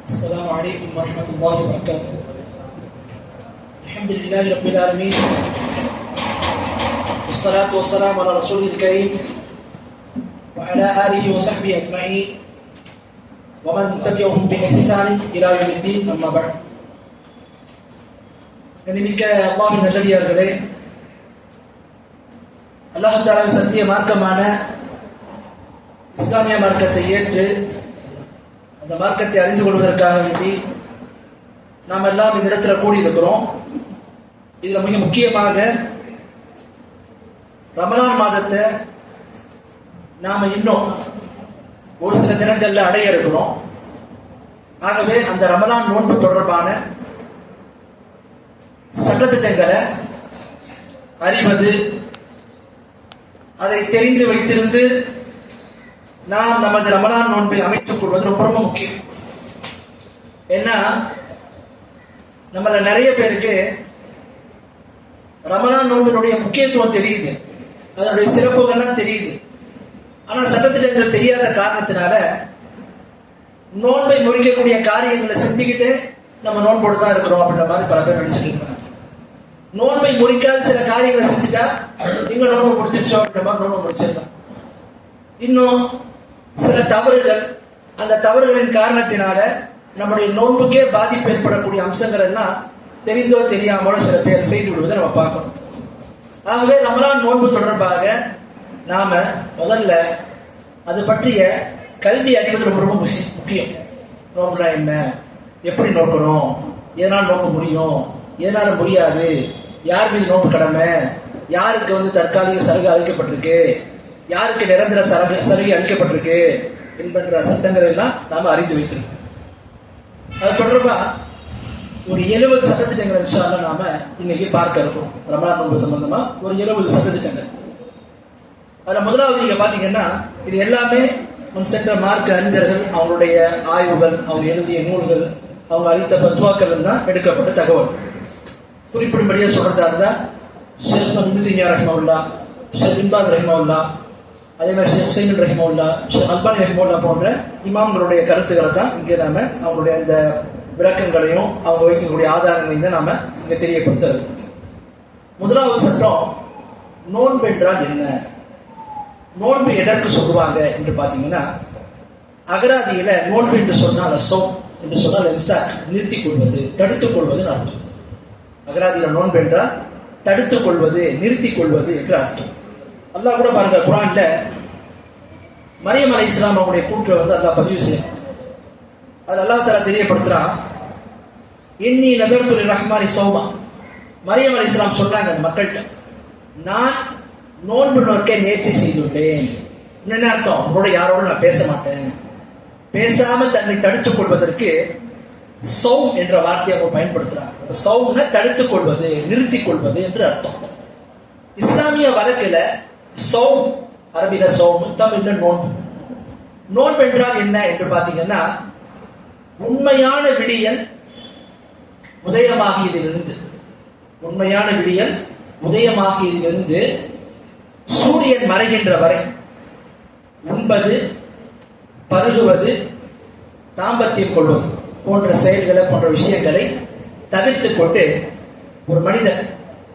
السلام عليكم ورحمة الله وبركاته. الحمد لله رب العالمين، والصلاة والسلام على رسوله الكريم وعلى آله وصحبه أجمعين ومن تبعهم بإحسان إلى يوم الدين. أما بعد. கண்ணியமிக்க அல்லாஹ்வின் நல்லடியார்களே, அல்லாஹ் தஆலாவின் சத்திய மார்க்கமான இஸ்லாமிய மார்க்கத்தை ஏற்று அந்த மார்க்கத்தை அறிந்து கொள்வதற்காக வேண்டி நாம் எல்லாம் இந்த இடத்துல கூடியிருக்கிறோம். இதில் மிக முக்கியமாக ரமலான் மாதத்தை நாம் இன்னும் ஒரு சில தினங்களில் அடைய இருக்கிறோம். ஆகவே அந்த ரமலான் நோன்பு தொடர்பான சட்டத்திட்டங்களை அறிவது, அதை தெரிந்து வைத்திருந்து நாம் நமது ரமலான் நோன்பை அமைத்துக் கொள்வது ரொம்ப ரொம்ப முக்கியம். ஏன்னா நம்மள நிறைய பேருக்கு ரமலான் நோன்பினுடைய முக்கியத்துவம் தெரியுது, அதனுடைய சிறப்புகள்லாம் தெரியுது. ஆனால் சட்டத்திட்டங்கள் தெரியாத காரணத்தினால நோன்பை முறிக்கக்கூடிய காரியங்களை செஞ்சுக்கிட்டு நம்ம நோன்போடு தான் இருக்கிறோம் அப்படின்ற மாதிரி பல பேர் நினைச்சிட்டு இருக்காங்க. நோன்பை முறிக்காத சில காரியங்களை செஞ்சுட்டா நீங்க நோன்பை முடிச்சிருச்சோம் அப்படின்ற மாதிரி நோன்பை முடிச்சிடலாம். இன்னும் சில தவறுகள், அந்த தவறுகளின் காரணத்தினால நம்முடைய நோன்புக்கே பாதிப்பு ஏற்படக்கூடிய அம்சங்கள் எல்லாம் தெரிந்தோ தெரியாமலோ சில பேர் செய்து விடுவதை நம்ம பார்க்கணும். ஆகவே ரமலான் நோன்பு தொடர்பாக நாம முதல்ல அது பற்றிய கல்வி அறிவது ரொம்ப ரொம்ப முக்கியம். நோன்புனா என்ன, எப்படி நோக்கணும், எதனால் நோக்க முடியும், எதனால முடியாது, யார் மீது நோன்பு கடமை, யாருக்கு தற்காலிக சலுகை அளிக்கப்பட்டிருக்கு, யாருக்கு நிரந்தர சலுகை அளிக்கப்பட்டிருக்கு என்கின்ற சட்டங்கள் எல்லாம் நாம அறிந்து வைத்திருக்கோம். அது தொடர்பா ஒரு 70 சட்டத்திட்டங்கள் இன்ஷாஅல்லாஹ் நாம இன்னைக்கு பார்க்க இருக்கோம். ரமலான் நோன்பு சம்பந்தமா ஒரு 70 சட்டத்திட்டங்கள். அதுல முதலாவது நீங்க பாத்தீங்கன்னா, இது எல்லாமே முன் சென்ற மார்க்க அறிஞர்கள் அவங்களுடைய ஆய்வுகள், அவங்க எழுதிய நூல்கள், அவங்க அளித்த பத்வாக்கள் தான் எடுக்கப்பட்ட தகவல். குறிப்பிடும்படியா சொல்றதா இருந்தா ஷேக் இப்னு தய்மிய்யா ரஹிமஹுல்லாஹ், ஷேக் பின் பாஸ் ரஹிமஹுல்லாஹ், அதே மாதிரி ஷேக் ஹுசைன் ரஹிமஹுல்லாஹ், ஷேக் அல்பானி ரஹிமஹுல்லாஹ் போன்ற இமாம்களுடைய கருத்துக்களை தான் இங்கே நாம அவங்களுடைய அந்த விளக்கங்களையும் அவங்க வைக்கக்கூடிய ஆதாரங்களையும் தான் நாம இங்க தெரியப்படுத்த இருக்கோம். முதலாவது சட்டம், நோன்பு என்றால் என்ன, நோன்பு எதற்கு சொல்லுவாங்க என்று பார்த்தீங்கன்னா, அகராதியில நோன்பு என்று சொன்னால் சௌம் என்று சொன்னால் இம்சாக், நிறுத்திக் கொள்வது, தடுத்துக் கொள்வதுன்னு அர்த்தம். அகராதியில நோன்பு என்றால் தடுத்துக் கொள்வது, நிறுத்திக் கொள்வது என்று அர்த்தம். அல்லாஹ் கூட பாருங்க, குர்ஆன்ல மரியம் அலைஹிஸ்ஸலாம் அவங்களுடைய கூற்றை அல்லாஹ் பதிவு செய்யறான். அது அல்லாஹ் தஆலா தெரியப்படுத்துறான், இன்னி நதர்து லிர்ரஹ்மானி ஸௌமா. மரியம் அலைஹிஸ்ஸலாம் சொல்றாங்க அந்த மக்கள்கிட்ட, நான் நோன்பு நோக்க நேர்ச்சி செய்துள்ளேன். என்ன அர்த்தம்? உங்களோட யாரோட நான் பேச மாட்டேன். பேசாம தன்னை தடுத்துக் கொள்வதற்கு சௌம் என்ற வார்த்தையை அவங்க பயன்படுத்துறாங்க. சௌம்னா தடுத்துக் கொள்வது, நிறுத்திக் கொள்வது என்று அர்த்தம். இஸ்லாமிய வழக்கில் சௌம், அரபில சௌம், தமிழ்ல நோன்பு. நோன்பு என்றால் என்ன என்று பார்த்தீங்கன்னா, உண்மையான விடியல் உதயமாகியதிலிருந்து, உண்மையான விடியல் உதயமாகியதிலிருந்து சூரியன் மறைகின்ற வரை உண்பது, பருகுவது, தாம்பத்தியம் கொள்வது போன்ற செயல்களை, போன்ற விஷயங்களை தவிர்த்துக் கொண்டு ஒரு மனிதன்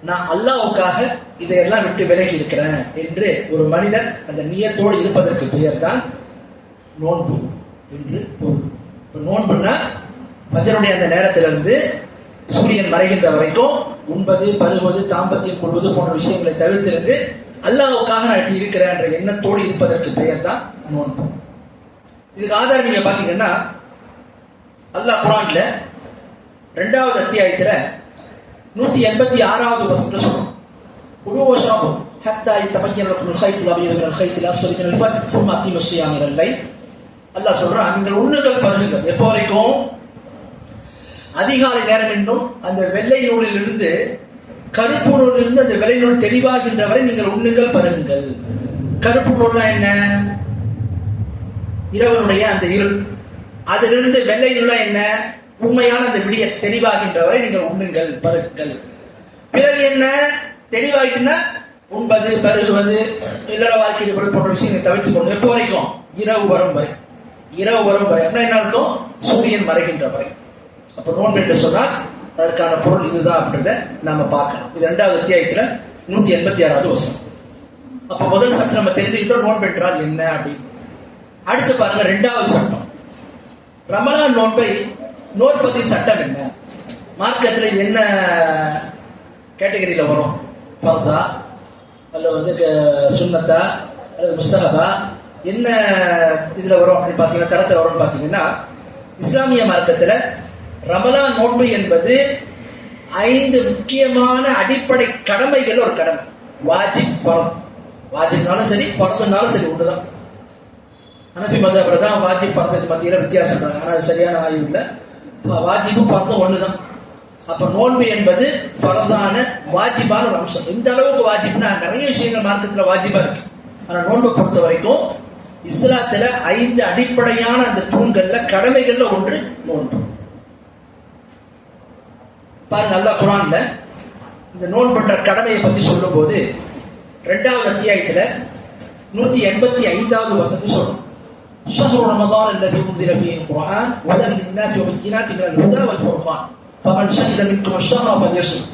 நான் அல்லாஹ்வுக்காக இதையெல்லாம் விட்டு விலகி இருக்கிறேன் என்று ஒரு மனிதன் அந்த நியத்தோடு இருப்பதற்கு பெயர் தான் நோன்பு என்று பொருள். நோன்புன்னா ஃபஜ்ருடைய அந்த நேரத்திலிருந்து சூரியன் மறைகின்ற வரைக்கும் உண்பது, பருகுவது, தாம்பத்தியம் கொள்வது போன்ற விஷயங்களை தவிர்த்திருந்து அல்லாஹ்வுக்காக நான் இப்படி இருக்கிறேன் என்ற எண்ணத்தோடு இருப்பதற்கு பெயர் தான் நோன்பு. இதுக்கு ஆதாரம் நீங்க பாத்தீங்கன்னா, அல்லாஹ் குர்ஆன்ல 2வது அத்தியாயத்துல 186வது வசனத்துல சொல்றான், குலு வஷ்ரபு ஹத்தா யதபய்யன லக்கும் அல்-கைத்துல் அப்யது மினல் கைத்தில் அஸ்வத் மினல் ஃபஜ்ர் ثم அத்தீமு ஸியாம இலல் லைல். அல்லாஹ் சொல்றான், நீங்கள் உண்ணுங்கள், பருகுங்கள். எப்போ வரைக்கும்? அதிகாலை நேரம் என்றும் அந்த வெள்ளை நூலில் இருந்து, கருப்பு நூலில் இருந்து அந்த வெள்ளை நூல் தெளிவாகின்ற வரை நீங்கள் உண்ணுங்கள், பருகுங்கள். கருப்பு நூல்னா என்ன? இரவனுடைய அந்த இருள். அதிலிருந்து வெள்ளை நூலா என்ன? உண்மையான அந்த விடிய தெளிவாகின்ற வரை நீங்கள் உண்ணுங்கள், பருகுங்கள். பிறகு என்ன? தெளிவாகிட்டுன்னா உண்பது, பருகுவது, இல்லற வாழ்க்கையில் போன்ற விஷயங்களை தவிர்த்து கொண்டு எப்போ வரைக்கும்? இரவு வரும் வரை. இரவு வரும் வரை. அப்படின்னா என்ன அர்த்தம்? சூரியன் மறைகின்ற வரை. அப்ப நோன்பு என்று சொன்னால் அதற்கான பொருள் இதுதான் அப்படின்றத நாம பார்க்கலாம். இது 2வது அத்தியாயத்துல 186வது வசனம். அப்ப முதல் சட்டம் நம்ம தெரிஞ்சுக்கிட்டோம், நோன்பு என்றால் என்ன அப்படின்னு. அடுத்து பாருங்க 2வது சட்டம். ரமலான் நோன்பை நோற்பதின் சட்டம் என்ன? மார்க்கத்தில் என்ன கேட்டகரியில வரும்? ஃபர்தா அல்லது சுன்னத்தா அல்லது முஸ்தஹபா, என்ன இதுல வரும் அப்படின்னு பாத்தீங்கன்னா, தரத்தில் வரும்னு பாத்தீங்கன்னா, இஸ்லாமிய மார்க்கத்தில் ரமலான் நோன்பு என்பது 5 முக்கியமான அடிப்படை கடமைகள் ஒரு கடமை. வாஜிப், ஃபர்த். வாஜிப்னாலும் சரி, ஃபர்துனாலும் சரி ஒன்றுதான். ஹனஃபி மதப்ல தான் வாஜிப் ஃபர்துக்கு மத்தியில் வித்தியாசம். ஆனால் அது சரியான ஆய்வு இல்லை. வாஜிபும் ஃபர்தும் ஒண்ணுதான். அப்ப நோன்பு என்பது ஃபர்தான வாஜிபான ஒரு அம்சம். இந்த அளவுக்கு வாஜிப்னா நிறைய விஷயங்கள் மார்க்கத்தில் வாஜிபா இருக்கு. ஆனா நோன்பை பொறுத்த வரைக்கும் இஸ்லாத்துல 5 அடிப்படையான அந்த தூண்கள்ல கடமைகள்ல ஒன்று நோன்பு. பாருங்க, அல்லாஹ் குர்ஆன்ல இந்த நோன்புன்ற கடமையை பத்தி சொல்லும் போது 2வது அத்தியாயத்துல 185வது வசனத்தை சொல்றோம். ஷஹ்ரு ரமதான் அல்லதி உன்ஸில ஃபீஹில் குர்ஆன் ஹுதன் லின்னாஸி வபையினாத்தின் மினல் ஹுதா வல் ஃபுர்கான் ஃபமன் ஷஹித மின்கும் அஷ்-ஷஹ்ர ஃபல்யஸ்ம்.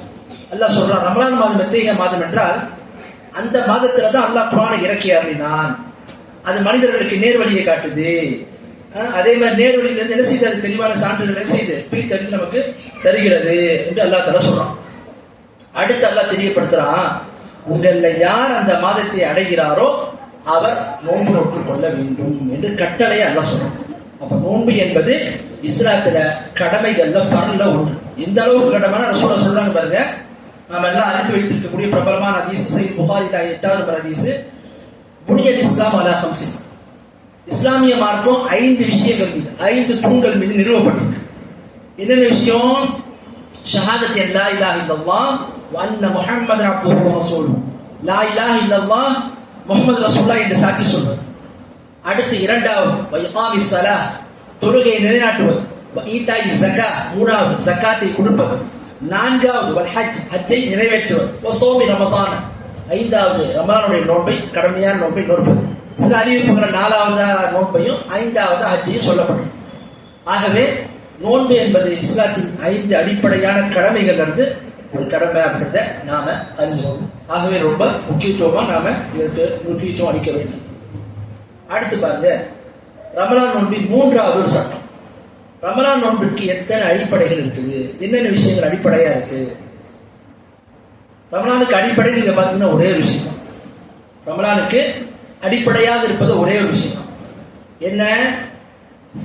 அல்லாஹ் சொல்றான், ரமலான் மாதம் எத்தகைய மாதம் என்றால் அந்த மாதத்துல தான் அல்லாஹ் குர்ஆனை இறக்கி அருளினான். அது மனிதர்களுக்கு நேர்வழியை காட்டுது. அதே மாதிரி நேர்வழியிலிருந்து என்ன செய்து அது தெளிவான சான்றுகள் என்ன செய்து பிரித்தறிந்து நமக்கு தருகிறது என்று அல்லாஹ் தஆலா சொல்றான். அடுத்து அல்லாஹ் தெரியப்படுத்துறான், உங்கள யார் அந்த மாதத்தை அடைகிறாரோ அவர் நோன்பு நோற்றுக் கொள்ள வேண்டும் என்று கட்டளை அல்லாஹ் சொல்றான். அப்ப நோன்பு என்பது இஸ்லாத்துல கடமைகள்ல ஃபர்ல ஒன்று. எந்த அளவுக்கு கடமைனா ரசூலுல்லாஹ் சொல்றாங்க பாருங்க. நாம எல்லாம் அறிந்து வைத்திருக்கக்கூடிய பிரபலமான ஹதீஸ் சஹீஹ் புகாரில 8வது நம்பர் ஹதீஸ், புனியல் இஸ்லாம் அலா ஹம்ஸின். இஸ்லாமிய மார்க்கம் 5 விஷயங்கள் மீது, 5 தூண்கள் மீது நிறுவப்பட்டிருக்கு. என்னென்ன விஷயம்? ஷஹாதத் லா இலாஹ இல்லல்லாஹ் வ அன்ன முஹம்மதன் அப்துஹு வ ரசூலுஹு. லா இலாஹ இல்லல்லாஹ் முஹம்மது ரசூலுல்லாஹ் என்று சாட்சி சொல்வது. அடுத்து 2வது வ இகாமிஸ் ஸலாஹ், தொழுகையை நிலைநாட்டுவது. வ ஈதாஇ ஸகாத், 3வது ஜகாத்தை கொடுப்பது. 4வது வல் ஹஜ், ஹஜ்ஜை நிறைவேற்றுவது. வ ஸௌமி ரமதான், 5வது ரமலானுடைய நோன்பை, கடமையான நோன்பை நோற்பது. சில அறிவிப்புகள் 4வது நோன்பையும் 5வது ஹஜ்ஜையும் சொல்லப்படும். ஆகவே நோன்பு என்பது இஸ்லாத்தின் 5 அடிப்படையான கடமைகள் இருந்து ஒரு கடமை அப்படின்றத நாம அறிஞ்சுக்கணும். ஆகவே ரொம்ப முக்கியத்துவமா நாம இதற்கு முக்கியத்துவம் அளிக்க வேண்டும். அடுத்து பாருங்க, ரமலான் நோன்பின் 3வது ஒரு சட்டம். ரமலான் நோன்பிற்கு எத்தனை அடிப்படைகள் இருக்குது, என்னென்ன விஷயங்கள் அடிப்படையா இருக்கு? ரமலானுக்கு அடிப்படை நீங்க பாத்தீங்கன்னா ஒரே ஒரு விஷயம். ரமலானுக்கு அடிப்படையாக இருப்பது ஒரே ஒரு விஷயம். என்ன?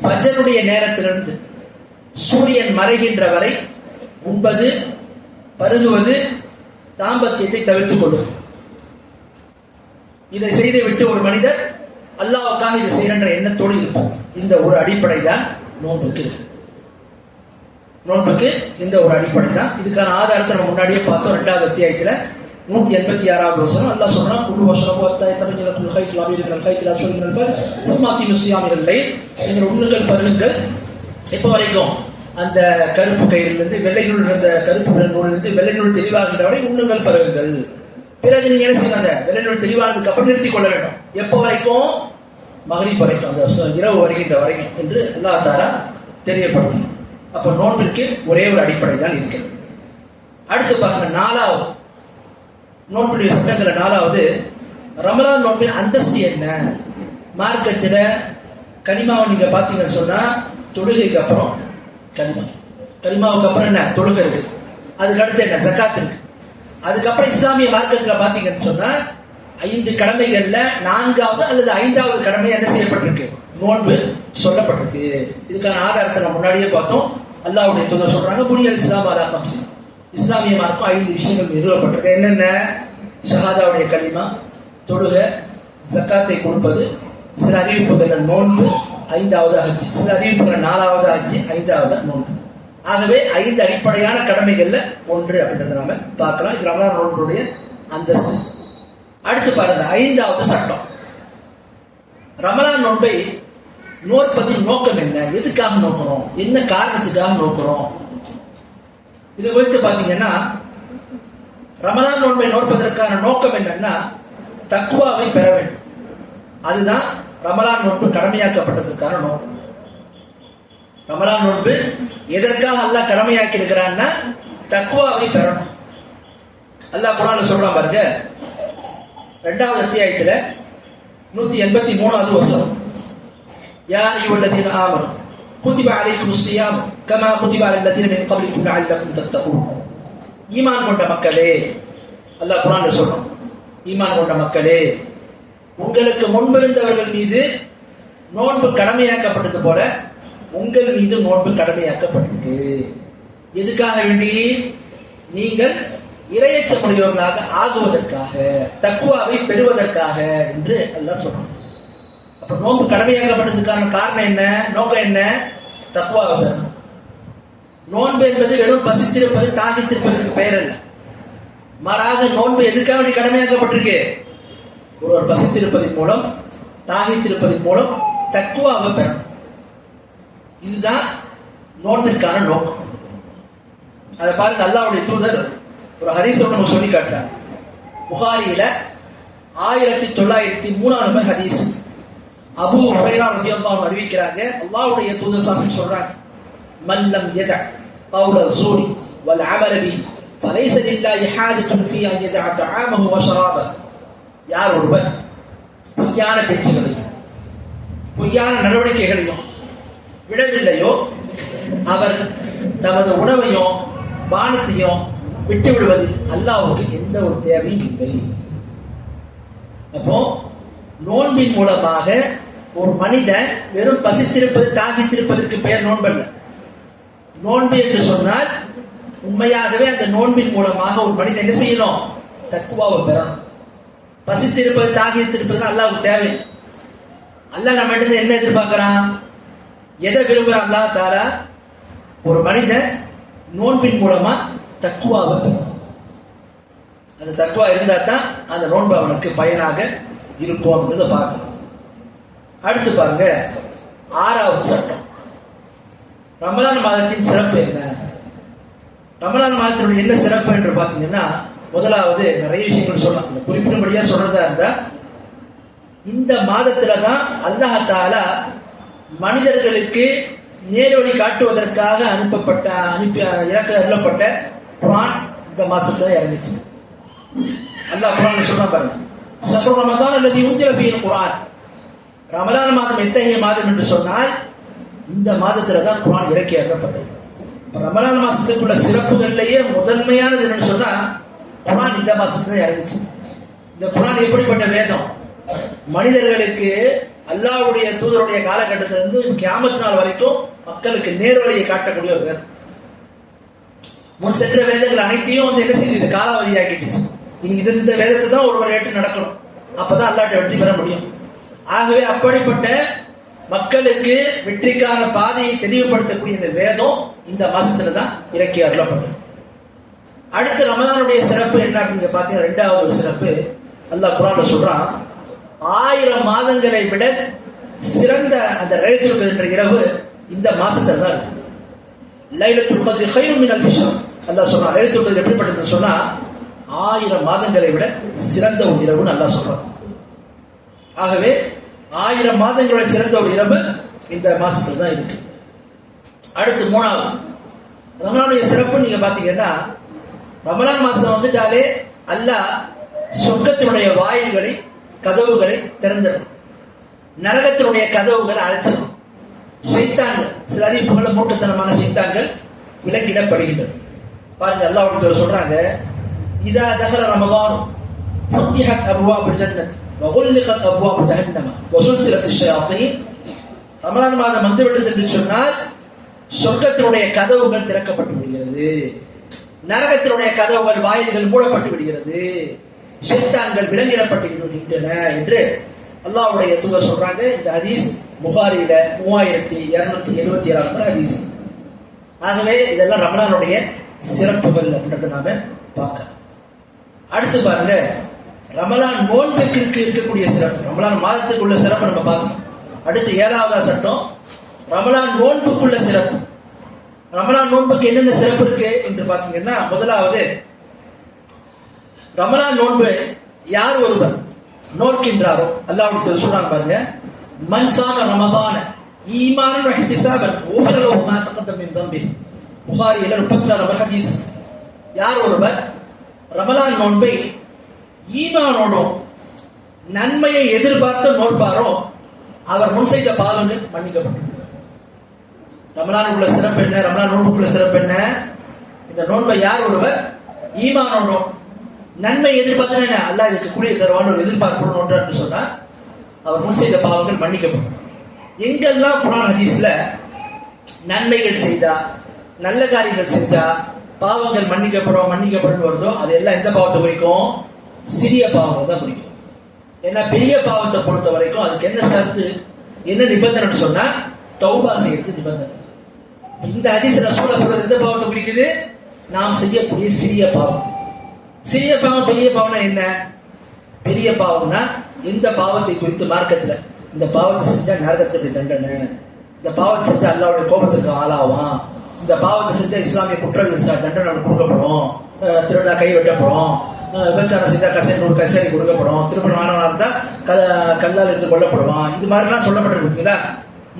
ஃபஜ்ருடைய நேரத்திலிருந்து சூரியன் மறைகின்ற வரை உண்பது, பருகுவது, தாம்பத்தியத்தை தவிர்த்துக் கொள்வது. இதை செய்துவிட்டு ஒரு மனிதர் அல்லாஹ்வுக்காக இதை செய்கின்ற எண்ணத்தோடு இருப்பார். இந்த ஒரு அடிப்படை தான் நோன்புக்கு இருக்கு. நோன்புக்கு இந்த ஒரு அடிப்படை தான். இதுக்கான ஆதாரத்தை நம்ம முன்னாடியே பார்த்தோம். 2வது அத்தியாயத்துல 186வது வசனம் அல்லாஹ் சொல்றான், குல்லு வஷ்ரபு ஹத்தா யதபையனலக்குல் கைத்துல் அபீது மினல் கைத்தில் அஸ்வத் மினல் ஃபஜ் சும்ம அத்தீமுஸ் ஸியாம இலல் லைல். நீங்கள் உண்ணுங்கள், பருகுங்கள். எப்போ வரைக்கும்? அந்த கருப்பு கயிறிலிருந்து வெள்ளை நூல், இருந்த கருப்பு நூலிலிருந்து வெள்ளை நூல் தெளிவாகின்ற வரை உண்ணுங்கள், பருகுங்கள். பிறகு நீங்க என்ன செய்யணும்? அந்த வெள்ளை நூல் தெளிவானதுக்கு அப்புறம் நிறுத்திக் கொள்ள வேண்டும். எப்போ வரைக்கும்? மக்ரிப் வரைக்கும், அந்த இரவு வருகின்ற வரைக்கும் என்று அல்லாஹ் தஆலா தெரியப்படுத்தும். அப்ப நோன்பிற்கு ஒரே ஒரு அடிப்படை தான் இருக்கிறது. அடுத்து பாருங்க, 4வது நோன்புடைய சட்டங்கள். 4வது ரமலான் நோன்பின் அந்தஸ்து என்ன? மார்க்கத்தில் கலிமாவை நீங்க பாத்தீங்கன்னு சொன்னா, தொழுகைக்கு அப்புறம் கலிமா, கலிமாவுக்கு அப்புறம் என்ன? தொழுகை இருக்கு. அதுக்கு அடுத்து என்ன? ஜகாத் இருக்கு. அதுக்கப்புறம் இஸ்லாமிய மார்க்கத்தில் பாத்தீங்கன்னு சொன்னா 5 கடமைகள்ல 4வது அல்லது 5வது கடமை என்ன செய்யப்பட்டிருக்கு? நோன்பு சொல்லப்பட்டிருக்கு. இதுக்கான ஆதாரத்தை நம்ம முன்னாடியே பார்த்தோம். அல்லாஹ்வுடைய தூதர் சொல்றாங்க, புனியல் இஸ்லாம் அலா ஹம்ஸின். இஸ்லாமிய மார்க்கம் 5 விஷயங்கள் நிறுவப்பட்டிருக்கு. என்னென்ன? ஷஹாதாவுடைய கலிமா, தொழுகை, ஜக்காத்தை கொடுப்பது, சில அறிவிப்புகள் நோன்பு, 5வது ஹஜ், சில அறிவிப்புகள் 4வது ஹஜ், 5வது நோன்பு. ஆகவே 5 அடிப்படையான கடமைகள்ல ஒன்று அப்படின்றத நாம பார்க்கலாம். இது ரமலான் நோன்புடைய அந்தஸ்து. அடுத்து பாருங்க, 5வது சட்டம். ரமலான் நோன்பை நோற்பதின் நோக்கம் என்ன? எதுக்காக நோக்கிறோம்? என்ன காரணத்துக்காக நோக்கிறோம்? இது குறித்து பாத்தீங்கன்னா, ரமலான் நோன்பை நோற்பதற்கான நோக்கம் என்னன்னா தக்வாவை பெற வேண்டும். அதுதான் ரமலான் நோன்பு கடமையாக்கப்பட்டதுக்கான நோன்பு. ரமலான் நோன்பு எதற்காக அல்லாஹ் கடமையாக்கி இருக்கிறான்னா தக்வாவை பெறணும். அல்லாஹ் குர்ஆன்ல சொல்றான் பாருங்க, 2வது அத்தியாயத்துல 183வது வசனம், யா அய்யுஹல்லதீன ஆமனு குதிப அலைக்குமுஸ் ஸியாம் கமா குதிப அலல் லதீன மின் கப்லிக்கும் லஅல்லக்கும் தத்தகூன். ஈமான் கொண்ட மக்களே, அல்லாஹ் குர்ஆன்ல சொல்றான், ஈமான் கொண்ட மக்களே, உங்களுக்கு முன்பிருந்தவர்கள் மீது நோன்பு கடமையாக்கப்பட்டது போல உங்கள் மீது நோன்பு கடமையாக்கப்பட்டிருக்கு. எதுக்காக வேண்டி? நீங்கள் இறையச்சமுடையவர்களாக ஆகுவதற்காக, தக்வாவை பெறுவதற்காக என்று அல்லாஹ் சொல்றான். அப்ப நோன்பு கடமையாக்கப்பட்டதுக்கான காரணம் என்ன, நோக்கம் என்ன? தக்வாவை பெறணும். நோன்பு என்பது வெறும் பசித்திருப்பது, தாகித்திருப்பதற்கு பெயர் அல்ல. மாறாக நோன்பு எதுக்காக வேண்டி கடமையாக்கப்பட்டிருக்கு? ஒருவர் பசித்திருப்பதன் மூலம், தாகித்திருப்பதன் மூலம் தக்வாவை பெறணும். இதுதான் நோன்பிற்கான நோக்கம். அதை பாருங்க, அல்லாஹ்வுடைய தூதர் ஒரு ஹதீஸ் நம்ம சொல்லி காட்டுறாங்க. புகாரியில 1903 நம்பர் ஹதீஸ். அபூ ஹுரைரா ரலியல்லாஹு அன்ஹு அறிவிக்கிறாங்க, அல்லாஹ்வுடைய தூதர் ஸல்லல்லாஹு சொல்றாங்க, மன் லம் யத கௌல ஸூரி வல் அமல் பிஹி ஃபலைஸ லில்லாஹி ஹாஜத்துன் ஃபீ அன் யதஅ தஆமஹு வ ஷராபஹு. யார் ஒருவர் பொய்யான பேச்சுகளையும் பொய்யான நடவடிக்கைகளையும் விடவில்லையோ அவர் தமது உணவையும் பானத்தையும் விட்டு விடுவது அல்லாஹ்வுக்கு எந்த ஒரு தேவையும் இல்லை. அப்போ நோன்பின் மூலமாக ஒரு மனிதன் வெறும் பசித்திருப்பது, தாகித்திருப்பதற்கு பெயர் நோன்பல்ல. நோன்பு என்று சொன்னால் உண்மையாகவே அந்த நோன்பின் மூலமாக ஒரு மனிதன் என்ன செய்யணும்? தக்வாவை பெறணும். பசித்திருப்பது, தாகித்திருப்பது அல்லாஹ்வுக்கு தேவை. அல்லாஹ் நம்ம என்ன எதிர்பார்க்கிறான்? எதை விரும்புகிறான் அல்லாஹ் தஆலா? ஒரு மனிதன் நோன்பின் மூலமா தக்வாவை பெறும். அந்த தக்வா இருந்தா தான் அந்த நோன்பு அவனுக்கு பயனாக இருக்கும் அப்படின்றத பார்க்கணும். அடுத்து பாருங்க, 6வது சட்டம். ரமலான் மாதத்தின் சிறப்பு என்ன? ரமலான் மாதத்தினுடைய என்ன சிறப்பு என்று பார்த்தீங்கன்னா, முதலாவது நிறைய விஷயங்கள் சொல்லலாம். இந்த குறிப்பிடும்படியா சொல்றதா இருந்தா, இந்த மாதத்துல தான் அல்லாஹ் தஆலா மனிதர்களுக்கு நேர்வழி காட்டுவதற்காக அருளப்பட்ட குர்ஆன் இந்த மாசத்துல இறங்குச்சு. அல்லாஹ் குர்ஆன்ல சொல்றான் பாருங்க, ஷஹ்ரு ரமதான் அல்லதி உன்சில ஃபீஹில் குர்ஆன். ரமலான் மாதம் எத்தகைய மாதம் என்று சொன்னால் இந்த மாதத்துல தான் குர்ஆன் இறக்கி அருளப்பட்டது. இப்ப ரமலான் மாசத்துக்குள்ள சிறப்புகள்லயே முதன்மையானது என்னன்னு சொன்னா குர்ஆன் இந்த மாசத்துல இறங்குச்சு. இந்த குர்ஆன் எப்படிப்பட்ட வேதம்? மனிதர்களுக்கு அல்லாஹ்வுடைய தூதருடைய காலகட்டத்திலிருந்து கியாமத் நாள் வரைக்கும் மக்களுக்கு நேர்வழியை காட்டக்கூடிய ஒரு வேதம். முன் சென்ற வேதங்கள் அனைத்தையும் என்ன செய்யுது? காலாவதி ஆக்கிட்டுச்சு. இன்னைக்கு இந்த வேதத்தை தான் ஒருவர் ஏற்று நடக்கணும். அப்பதான் அல்லாஹ்ட்ட வெற்றி பெற முடியும். ஆகவே அப்படிப்பட்ட மக்களுக்கு வெற்றிக்கான பாதையை தெளிவுபடுத்தக்கூடிய இந்த வேதம் இந்த மாசத்துல தான் இறக்கி அருளப்பட்டது. அடுத்து ரமலானுடைய சிறப்பு என்ன அப்படின்னு பார்த்தீங்கன்னா, 2வது சிறப்பு அல்லாஹ் குர்ஆன்ல சொல்றான், 1000 மாதங்களை விட சிறந்த அந்த லைலத்துல் கத்ர் என்ற இரவு இந்த மாசத்துல தான் இருக்கு. லைலத்துல் கத்ர் கைரும் மினல் அல்ஃபி ஷஹர். அல்லாஹ் சொல்றான், லைலத்துல் கத்ர் எப்படிப்பட்டதுன்னு சொன்னா 1000 மாதங்களை விட சிறந்த ஒரு இரவுன்னு அல்லாஹ் சொல்றான். ஆகவே 1000 மாதங்களோட சிறந்த ஒரு இரவு இந்த மாசத்துல தான் இருக்கு. அடுத்து 3வது ரமலானுடைய சிறப்பு நீங்க பாத்தீங்கன்னா, ரமலான் மாசம் வந்துட்டாலே அல்லாஹ் சொர்க்கத்தினுடைய வாயில்களை, கதவுகளை திறந்துடும், நரகத்தினுடைய கதவுகளை அழைச்சிடும். ஷைத்தான்கள், சில அறிவிப்புகள மூட்டத்தனமான ஷைத்தான்கள் விலங்கிடப்படுகின்றது. பாருங்க, அல்லாஹ் ஒருத்தர் சொல்றாங்க, இதா தஹல ரமதான் ஃபுத்திஹத் அப்வாபுல் ஜன்னத் வ குல்லிகத் அப்வாபு ஜஹன்னம வ சுல்சிலத் ஷயாத்தீன். ரமலான் மாதம் வந்துவிட்டது என்று சொன்னால் சொர்க்கத்தினுடைய கதவுகள் திறக்கப்பட்டு விடுகிறது, நரகத்தினுடைய கதவுகள், வாயில்கள் மூடப்பட்டு விடுகிறது, ஷைத்தான்கள் விலங்கிடப்பட்டு விடுகின்றன என்று அல்லாஹ்வுடைய தூதர் சொல்றாங்க. இந்த ஹதீஸ் புகாரியில 3277 ஹதீஸ். ஆகவே இதெல்லாம் ரமலானுடைய சிறப்புகள் அப்படின்றத நாம பார்க்கலாம். அடுத்து பாருங்க, ரமலான் நோன்புக்கு இருக்கக்கூடிய சிறப்பு, ரமலான் மாதத்துக்குள்ள சிறப்பு நம்ம பார்க்கணும். அடுத்து 7வது சட்டம், ரமலான் நோன்புக்குள்ள சிறப்பு. ரமலான் நோன்புக்கு என்னென்ன சிறப்பு இருக்கு என்று பார்த்தீங்கன்னா, முதலாவது ரமலான் நோன்பு யார் ஒருவர் நோக்கின்றாரோ, அல்லாஹ் சொல்றாங்க பாருங்க, மன் சாம ரமதான ஈமானன் வ இஹ்திசாபன் ஊஃபிர லஹு மா தகத்தம் மின் தம்பிஹி. புகாரியில் 34 நம்பர் ஹதீஸ். யார் ஒருவர் ரமலான் நோன்பை ஈமானோடும் நன்மையை எதிர்பார்த்து நோட்பாரோ அவர் முன் செய்த பாவங்கள் மன்னிக்கப்பட்டிருக்கிறார். ரமலானுக்குள்ள சிறப்பு என்ன? ரமலான் நோன்புக்குள்ள சிறப்பு என்ன? இந்த நோன்பை யார் ஒருவர் ஈமானோடும் நன்மை எதிர்பார்த்து என்ன அல்லாஹ் இதுக்கு கூடிய தருவான்னு ஒரு எதிர்பார்ப்பு நோன்றான்னு சொன்னா அவர் முன் செய்த பாவங்கள் மன்னிக்கப்படும். எங்கெல்லாம் குர்ஆன் ஹதீஸ்ல நன்மைகள் செய்தா, நல்ல காரியங்கள் செஞ்சா பாவங்கள் மன்னிக்கப்படும் வருதோ அது எல்லாம் எந்த பாவத்தை குறிக்கும்? சிறிய பாவத்தை தான் குறிக்கும். ஏன்னா பெரிய பாவத்தை பொறுத்த வரைக்கும் அதுக்கு என்ன ஷர்த்து, என்ன நிபந்தனை சொன்னா தௌபா செய்யறது நிபந்தனை. இந்த ஹதீஸ் ரசூலுல்லாஹ் சொல்றது எந்த பாவத்தை குறிக்குது? நாம் செய்யக்கூடிய சிறிய பாவம். சிறிய பாவம் பெரிய பாவம்னா என்ன? பெரிய பாவம்னா எந்த பாவத்தை குறித்து மார்க்கத்துல இந்த பாவத்தை செஞ்சா நரகத்துல இப்படி தண்டனை, இந்த பாவத்தை செஞ்சா அல்லாஹ்வுடைய கோபத்துக்கு ஆளாவான், இந்த பாவத்தை செஞ்சா இஸ்லாமிய குற்றவியல் தண்டனை கொடுக்கப்படும், திருடா கை வெட்டப்படும், விபச்சாரம் செஞ்சா கசேரி கொடுக்கப்படும், திருமணம் ஆனவனா இருந்தா கல்லால் இருந்து கொல்லப்படுவான். இது மாதிரிலாம் சொல்லப்பட்டிருக்கீங்களா?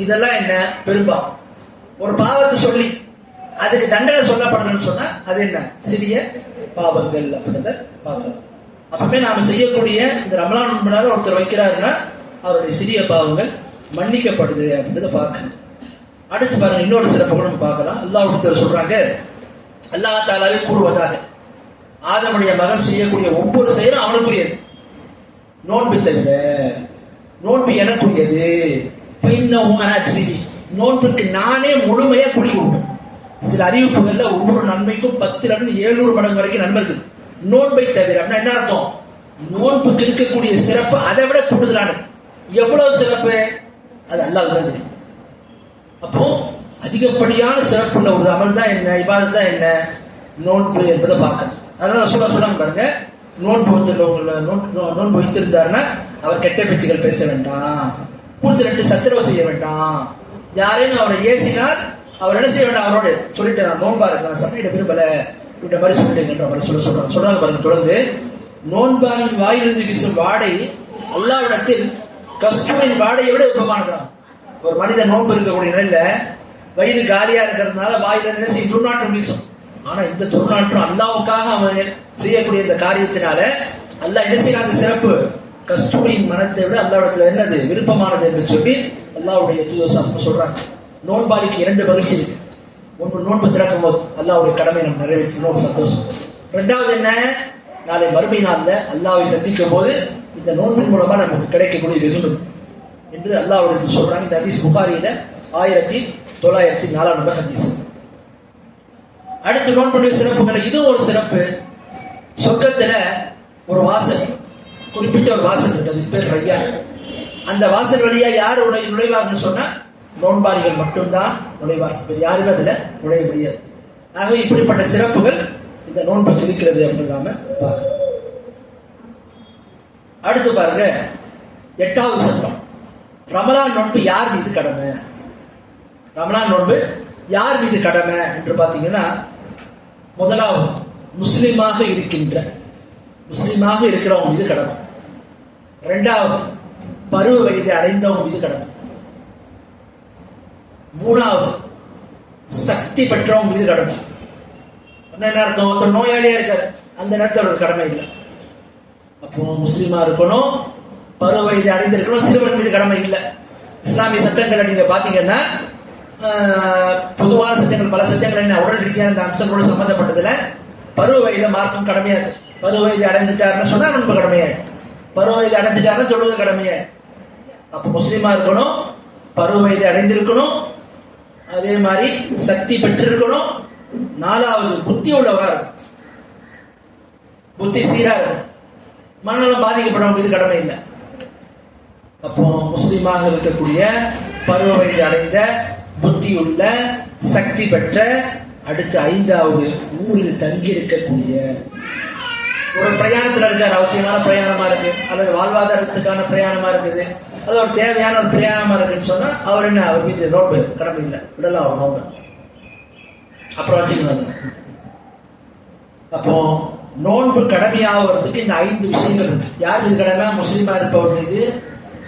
இதெல்லாம் என்ன? பெரும்பாவம். ஒரு பாவத்தை சொல்லி அதுக்கு தண்டனை சொல்லப்படணும்னு சொன்னா அது என்ன? சிறிய பாவங்கள் அப்படின்றத பார்க்கலாம். அப்பவே நாம செய்யக்கூடிய இந்த ரமலான் நோன்புனால ஒருத்தர் வைக்கிறாருன்னா அவருடைய சிறிய பாவங்கள் மன்னிக்கப்படுது அப்படின்றத பார்க்கணும். அடுத்து பாருங்க, இன்னொரு சிறப்பு நம்ம பார்க்கலாம். அல்லாஹ் ஒருத்தர் சொல்றாங்க, அல்லாஹ் தாலாவே கூறுவதாக ஆதமுடைய மகன் செய்யக்கூடிய ஒவ்வொரு செயலும் அவனுக்குரியது, நோன்பு தவிர. நோன்பு எனக்குரியது. நோன்புக்கு நானே முழுமையா குடி கொடுப்பேன். சில அறிவிப்புகள்ல ஒவ்வொரு நன்மைக்கும் 10-700 மடங்கு வரைக்கும் நன்மை இருக்குது. நோன்பை தவிர அப்படின்னா என்ன அர்த்தம்? நோன்புக்கு இருக்கக்கூடிய சிறப்பு அதை விட கூடுதலானது. எவ்வளவு சிறப்பு அது அல்லாஹ்வுக்கு தான் தெரியும். அப்போ அதிகப்படியான சிறப்புள்ள ஒரு அமல் தான் என்ன, இபாதத் தான் என்ன? நோன்பு என்பதை பார்க்கணும். அதனால சொல்ல பாருங்க, நோன்பு வைத்திருந்தாருன்னா அவர் கெட்ட பேச்சுகள் பேச வேண்டாம், கூச்சலிட்டு சத்திரவு செய்ய வேண்டாம். யாரையும் அவரை ஏசினால் அவர் என்ன செய்ய வேண்டாம், அவரோட சொல்லிட்டு நான் நோன்பா இருக்கிறேன் சமையிட விரும்பல இந்த மாதிரி சொல்லிட்டுங்கிற மாதிரி சொல்றாங்க பாருங்க. தொடர்ந்து நோன்பானின் வாயிலிருந்து வீசும் வாடை அல்லாஹ்விடத்தில் கஸ்தூரின் வாடையை விட உபமானதான். ஒரு மனிதன் நோன்பு இருக்கக்கூடிய நிலையில வயிறு காலியா இருக்கிறதுனால வாயிலிருந்து என்ன செய்யும்? துர்நாற்றம் வீசும். ஆனா இந்த துர்நாற்றம் அல்லாஹ்வுக்காக அவன் செய்யக்கூடிய இந்த காரியத்தினால அல்லாஹ் என்ன செய்யறாங்க? சிறப்பு கஸ்தூரியின் மனத்தை விட அல்லாஹ்விடத்துல என்னது விருப்பமானது என்று சொல்லி அல்லாஹ்வுடைய தூதர் சொல்றாங்க. நோன்பாளிக்கு 2 மகிழ்ச்சி இருக்கு. ஒன்று, நோன்பு திறக்கும் போது அல்லாஹ்வுடைய கடமை நம்ம நிறைவேற்றணும், ஒரு சந்தோஷம். 2வது என்ன? நாளை மறுமை நாள்ல அல்லாஹ்வை சந்திக்கும் போது இந்த நோன்பின் மூலமா நமக்கு கிடைக்கக்கூடிய வெகுமதி என்று அல்லாஹ்வுடைய சொல்றாங்க. இந்த ஹதீஸ் புகாரியில 1904 நம்பர் ஹதீஸ். அடுத்து நோன்புடைய சிறப்புகள் இது ஒரு சிறப்பு. சொர்க்கத்துல ஒரு வாசல், குறிப்பிட்ட ஒரு வாசல் இருக்கு, அதுக்கு பேர் ரையான். அந்த வாசல் வழியா யார் நுழைவார்னு சொன்னா நோன்பாளிகள் மட்டும்தான் நுழைவார், யாருமே அதுல நுழைய முடியாது. ஆகவே இப்படிப்பட்ட சிறப்புகள் இந்த நோன்புக்கு இருக்கிறது அப்படின்னு நாம பார்க்கணும். அடுத்து பாருங்க, 8வது சட்டம். ரமலான் நோன்பு யார் மீது கடமை? ரமலான் நோன்பு யார் மீது கடமை என்று பார்த்தீங்கன்னா, முதலாவது முஸ்லிமாக இருக்கிறவங்க மீது கடமை. 2வது பருவ வயதை அடைந்தவங்க மீது கடமை. 3வது சக்தி பெற்றவங்க மீது கடமை. என்ன அர்த்தம்? ஒருத்தர் நோயாளியா இருக்காரு, அந்த நேரத்தில் ஒரு கடமை இல்லை. அப்போ முஸ்லீமா இருக்கணும், பருவ வயதை அடைந்திருக்கணும், சிறுவன் மீது கடமை இல்லை. இஸ்லாமிய சட்டங்களை நீங்க பாத்தீங்கன்னா பொதுவான சட்டங்கள், பல சட்டங்கள் என்ன உடனடியாக இந்த அம்சங்களோடு சம்பந்தப்பட்டதுல பருவ வயதை மார்க்கும் கடமையா இருக்கு. பருவ வயதை அடைஞ்சிட்டாருன்னு சொன்னா நோன்பு கடமையாயிடும், பருவ வயதை அடைஞ்சிட்டாருன்னா தொழுகை கடமையாயிடும். அப்போ முஸ்லீமா இருக்கணும், பருவ வயதை அடைந்திருக்கணும், அதே மாதிரி சக்தி பெற்றிருக்கணும். 4வது புத்தி உள்ளவரா இருக்கும், புத்தி சீரா இருக்கும், மனநலம் பாதிக்கப்படவங்க இது கடமை இல்லை. அப்போ முஸ்லீமாக இருக்கக்கூடிய பருவ வயது அடைந்த புத்தி உள்ள சக்தி பெற்ற, அடுத்து 5வது ஊரில் தங்கி இருக்கக்கூடிய, ஒரு பிரயாணத்தில் இருக்கார், அவசியமான பிரயாணமா இருக்கு அல்லது வாழ்வாதாரத்துக்கான பிரயாணமா இருக்குது, அது ஒரு தேவையான ஒரு பிரயாணமா இருக்குன்னு சொன்னா அவர் என்ன, அவர் மீது நோன்பு கடமை இல்லை, விடலாம் அவர் நோன்பு, அப்புறம் வச்சுக்கணும். அப்போ நோன்பு கடமையாகிறதுக்கு இந்த 5 விஷயங்கள் இருக்கு. யார் மீது கடமை? முஸ்லீமா இருப்பவர் மீது,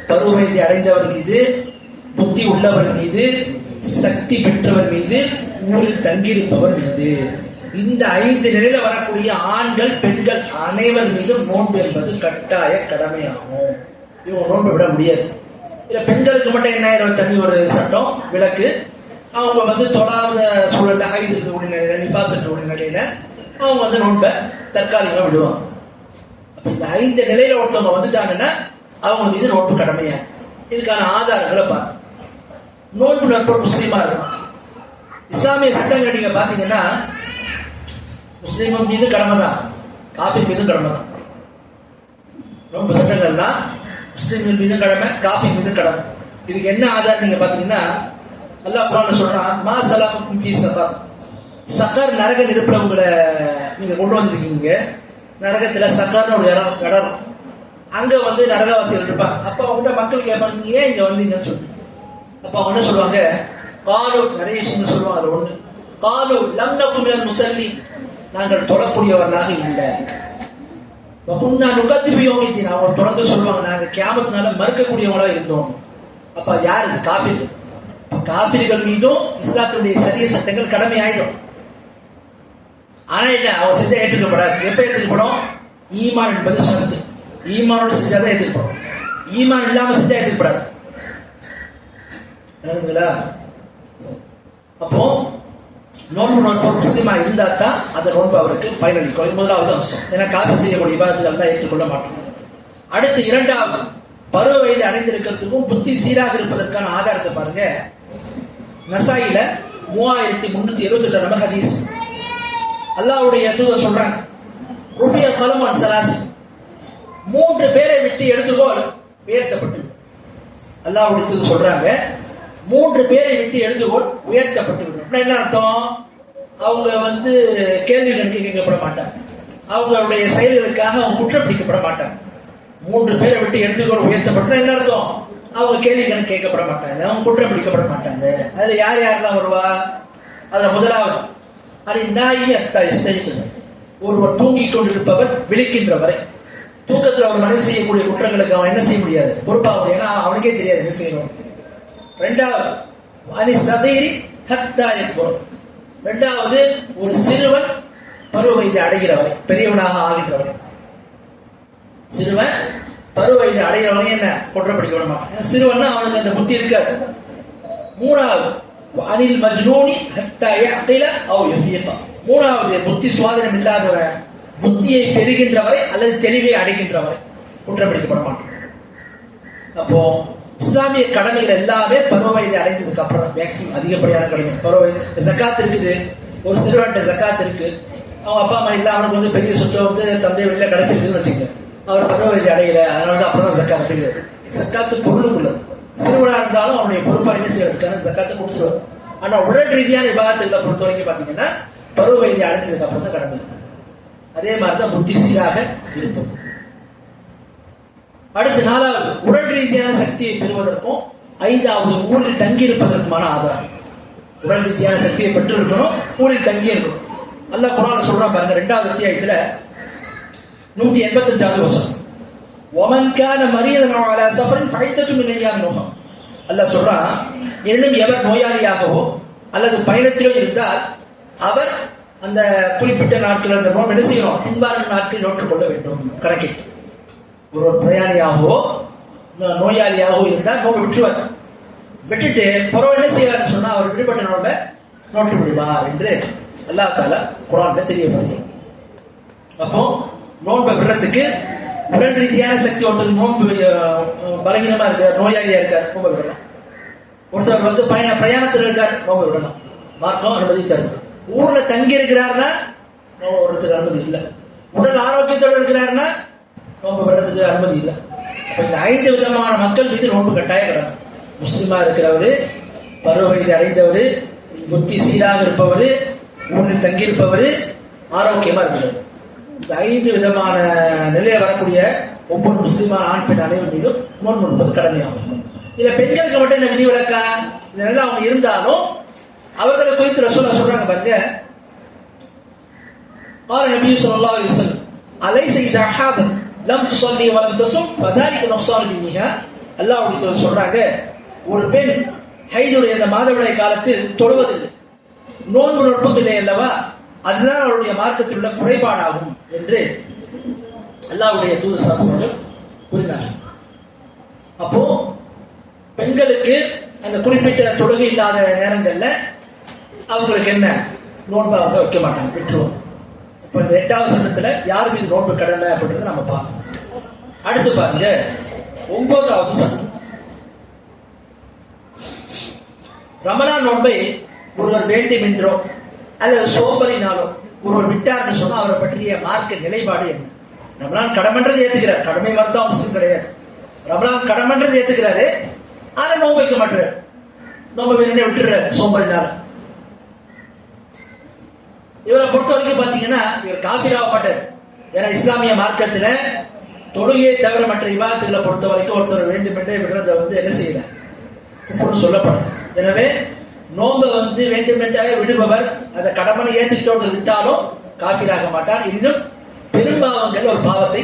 பருவவயதை அடைந்தவர் மீது, புத்தி உள்ளவர் மீது, சக்தி பெற்றவர் மீது, ஊரில் தங்கியிருப்பவர் மீது, இந்த 5 நிலையில வரக்கூடிய ஆண்கள் பெண்கள் அனைவர் மீதும் நோன்பு என்பது கட்டாய கடமையாகும். இவங்க நோன்பு விட முடியாது. இல்ல பெண்களுக்கு மட்டும் என்ன தனி ஒரு சட்டம் விலக்கு. அவங்க தொழாத சூழல்ல ஹைது இருக்கக்கூடிய நிலையில, நிபாஸ் இருக்கக்கூடிய நிலையில அவங்க நோன்பை தற்காலிகமா விடுவாங்க. அப்ப இந்த 5 நிலையில ஒருத்தவங்க வந்துட்டாங்கன்னா அவங்க மீது நோன்பு கடமையா. இதுக்கான ஆதாரங்களை பார்த்து நோன்பு நோற்பவர் முஸ்லீமா இருக்கும். இஸ்லாமிய சட்டங்கள் நீங்க பாத்தீங்கன்னா முஸ்லீம் மீது கடமை தான், காஃபிர் மீது கடமை தான். நோன்பு சட்டங்கள்னா முஸ்லீம்கள் மீது கடமை, காஃபிர் மீது கடமை. இதுக்கு என்ன ஆதாரம் நீங்க பாத்தீங்கன்னா அல்லாஹ் குர்ஆன்ல சொல்றான், மா ஸலஃபுக்கும் ஃபீ ஸகர். சகர் நரக நெருப்புல உங்களை நீங்க கொண்டு வந்திருக்கீங்க. நரகத்துல சகர்னு ஒரு இடம், அங்க நரகவாசிகள் இருப்பாங்க. அப்ப அவங்க மக்கள் கேட்பாங்க, நீங்க ஏன் இங்க வந்தீங்கன்னு சொல்லி. அப்ப அவங்க என்ன சொல்லுவாங்க, காலு, நிறைய விஷயங்கள் சொல்லுவாங்க. அது ஒண்ணு, காலு லம் நகு மினல் முஸல்லி, நாங்கள் தொழக்கூடியவர்களாக இல்லை. வகுன்னா நுகத்திபு யௌமித்தீன், அவங்க தொடர்ந்து சொல்லுவாங்க, நாங்க கியாமத்தினால மறுக்கக்கூடியவங்களா இருந்தோம். அப்ப யாரு? காஃபிர். காஃபிர்கள் மீதும் இஸ்லாத்துடைய சரிய சட்டங்கள் கடமை ஆயிடும். ஆனா என்ன, அவங்க செஞ்சா ஏற்றுக்கப்படாது. எப்ப ஏற்றுக்கப்படும்? ஈமான் என்பது ஷரத்து. ஈமானோடு செஞ்சாதான் ஏற்றுக்கப்படும். ஈமான் இல்லாம செஞ்சா ஏற்றுக்கப்படாது. அப்போ நோன்பு நோன்போர் முஸ்லீமா இருந்தா தான் அந்த நோன்பு அவருக்கு பயனளிக்கும். முதலாவது அம்சம். ஏன்னா காஃபிர் செய்யக்கூடிய இபாதத்துகள் தான் ஏற்றுக்கொள்ள மாட்டோம். அடுத்து இரண்டாவது, பருவ வயது அடைந்திருக்கிறதுக்கும் புத்தி சீராக இருப்பதற்கான ஆதாரத்தை பாருங்க. நசாயில 3378 நம்பர் ஹதீஸ். அல்லாஹ்வுடைய தூதர் சொல்றாங்க, ருஃபிய கலமன் சலாசி, 3 பேரை விட்டு எழுதுகோல் உயர்த்தப்பட்டு. அல்லாஹ்வுடைய தூதர் சொல்றாங்க, 3 பேரை விட்டு எழுதுகோல் உயர்த்தப்பட்டு விடும். என்ன அர்த்தம்? அவங்க கேள்வி கணக்கு கேட்கப்பட மாட்டாங்க. அவங்களுடைய செயல்களுக்காக அவங்க குற்றம் பிடிக்கப்பட மாட்டாங்க. 3 பேரை விட்டு எழுதுகோல் உயர்த்தப்பட்டு என்ன அர்த்தம்? அவங்க கேள்வி கணக்கு கேட்கப்பட மாட்டாங்க, அவங்க குற்றம் பிடிக்கப்பட மாட்டாங்க. அதுல யார் யாரெல்லாம் வருவா? அதுல முதலாவது ஒருவர் தூங்கிக் கொண்டிருப்பவர் விழிக்கின்றவரை. தூக்கத்தில் அவர் மனித செய்யக்கூடிய குற்றங்களுக்கு அவன் என்ன செய்ய முடியாது, பொறுப்பாக முடியாது. ஏன்னா அவனுக்கே தெரியாது என்ன செய்யணும். இரண்டாவது ஒரு சிறுவன் பருவ வயது அடைகிறவரை, பெரியவனாக ஆகின்றவரை. சிறுவன் பருவ வயது அடைகிறவனை என்ன குற்றப்படுத்த விட மாட்டான். சிறுவன் அவனுக்கு அந்த புத்தி இருக்காது. மூணாவது அனில் மஜ்னூனி ஹத்தா யஅகில அவ் யஃபீகா, மூணாவது புத்தி சுவாதீனம் இல்லாதவன், புத்தியை பெறுகின்றவரை அல்லது தெளிவை அடைகின்றவரை குற்றப்படுத்தப்பட மாட்டான். அப்போ இஸ்லாமிய கடமைகள் எல்லாமே பருவ வயதை அடைந்ததுக்கு அப்புறம் தான் மேக்சிமம் அதிகப்படியான கடமை. பருவ வயது ஜக்காத் இருக்குது, ஒரு சிறுவன்ட்ட ஜக்காத் இருக்கு, அவங்க அப்பா அம்மா இல்லை, அவனுக்கு பெரிய சொத்தை தந்தை வெளியில கிடைச்சிருக்குன்னு வச்சுக்க, அவர் பருவ வயதை அடையல, அதனாலதான் அப்புறம் தான் ஜக்காத் அப்படிங்கிறது. ஜக்காத்து பொருளும் உள்ளது. சிறுவனா இருந்தாலும் அவனுடைய பொறுப்பாக என்ன செய்யறதுக்கான ஜக்காத்தை கொடுத்துருவார். ஆனா உடல் ரீதியான விவாதத்துகளை பொறுத்த வரைக்கும் பாத்தீங்கன்னா பருவ வயதை அடைஞ்சதுக்கு அப்புறம் தான் கடமை. அதே மாதிரிதான் புத்தி சீராக இருப்பது. அடுத்து நாலாவது, உடல் ரீதியான சக்தியை பெறுவதற்கும் ஐந்தாவது ஊரில் தங்கி இருப்பதற்குமான ஆதாரம். உடல் ரீதியான சக்தியை பெற்று இருக்கணும், ஊரில் தங்கி இருக்கணும். அல்லாஹ் குர்ஆன்ல சொல்றான் பாருங்க, 2வது அத்தியாயத்துல 185வது வசனம், ومن كان مريضا او على سفر فعدة من ايام اخرى. அல்லாஹ் சொல்றான், எனும் எவர் நோயாளியாகவோ அல்லது பயணத்திலோ இருந்தால் அவர் அந்த குறிப்பிட்ட நாட்கள் அந்த நோன்பு என்ன செய்யணும், பின்வரும் நாட்களில் நோற்றுக் கொள்ள வேண்டும் கணக்கிட்டு. ஒரு பிரயாணியாகவோ நோயாளியாகவோ இருந்தால் நோன்பு விட்டுருவார். விட்டுட்டு புறம் என்ன செய்வார்னு சொன்னா அவர் விடுபட்ட நோன்பை நோட்டு விடுவார் என்று அல்லாஹ் தஆலா குர்ஆன்ல தெரியப்படுத்தி. அப்போ நோன்பை விடுறதுக்கு உடல் ரீதியான சக்தி, ஒருத்தர் நோன்பு பலகீனமா இருக்கார், நோயாளியா இருக்கார், நோன்பை விடலாம். ஒருத்தர் பிரயாணத்தில் இருக்கார், நோன்பை விடலாம், மார்க்கம் அனுமதி தரும். ஊர்ல தங்கி இருக்கிறாருன்னா நோன்பு விடுறதுக்கு அனுமதி இல்லை. உடல் ஆரோக்கியத்தோடு இருக்கிறாருன்னா நோன்பு விடுறதுக்கு அனுமதி இல்லை. அப்ப இந்த 5 விதமான மக்கள் மீது நோன்பு கட்டாய கடமை. முஸ்லிமா இருக்கிறவரு, பருவ வயது அடைந்தவர், புத்தி சீராக இருப்பவர், ஊரில் தங்கியிருப்பவர், ஆரோக்கியமா இருக்கிறவர். இந்த 5 விதமான நிலையில வரக்கூடிய ஒவ்வொரு முஸ்லிமான ஆண் பெண் அனைவர் மீதும் நோன்பு நோற்பது கடமையாகும். இதுல பெண்களுக்கு மட்டும் என்ன விதி விலக்கா? இதெல்லாம் அவங்க இருந்தாலும் அவர்களை குறித்து ரசூலுல்லாஹ் சொல்றாங்க பாருங்க, قال النبي صلى الله عليه وسلم أليس إذا حاضت لم تصلي ولم تصم فذلك نقصان دينها அல்லாஹ் சொல்றாங்க, ஒரு பெண் ஹைதுடைய அந்த மாதவிடாய் காலத்தில் தொழுவதில்லை, நோன்பு நோற்பதில்லை அல்லவா, அதுதான் அவருடைய மார்க்கத்தில் உள்ள குறைபாடாகும் என்று அல்லாஹ்வுடைய தூதர் சாஸ்திரங்கள் கூறினார்கள். அப்போ பெண்களுக்கு அந்த குறிப்பிட்ட தொழுகை இல்லாத நேரங்கள்ல அவங்களுக்கு என்ன நோன்பு அவங்க வைக்க மாட்டாங்க, விட்டுருவோம். இப்போ இந்த 8வது சட்டத்துல யார் மீது நோன்பு கடமை அப்படின்றத நம்ம பார்க்கணும். அடுத்து பாருங்க 9வது சட்டம். ரமலான் நோன்பை ஒருவர் வேண்டும் என்றோ அல்லது சோம்பலினாலோ ஒருவர் விட்டார்னு சொன்னா அவரை பற்றிய மார்க்க நிலைப்பாடு என்ன? ரமலான் கடமைன்றது ஏத்துக்கிறார், கடமை மறுத்த அவசியம் கிடையாது. ரமலான் கடமைன்றது ஏத்துக்கிறாரு, ஆனா நோன்பு வைக்க மாட்டாரு, நோன்பு வேணும்னே விட்டுறாரு சோம்பலினால. இவரை பொறுத்த வரைக்கும் பாத்தீங்கன்னா இவர் காபிராக மாட்டார். ஏன்னா இஸ்லாமிய மார்க்கத்துல தொழுகையை தவிர மற்ற விவாதத்துகளை பொறுத்த வரைக்கும் ஒருத்தர் வேண்டுமென்றே விடுறத என்ன செய்யல, குஃப்ர்னு சொல்லப்படும். எனவே நோன்பை வேண்டுமென்றே விடுபவர் அதை கடமை ஏற்றுக்கிட்டு விட்டாலும் காபிராக மாட்டார். இன்னும் பெரும்பாவங்கள் ஒரு பாவத்தை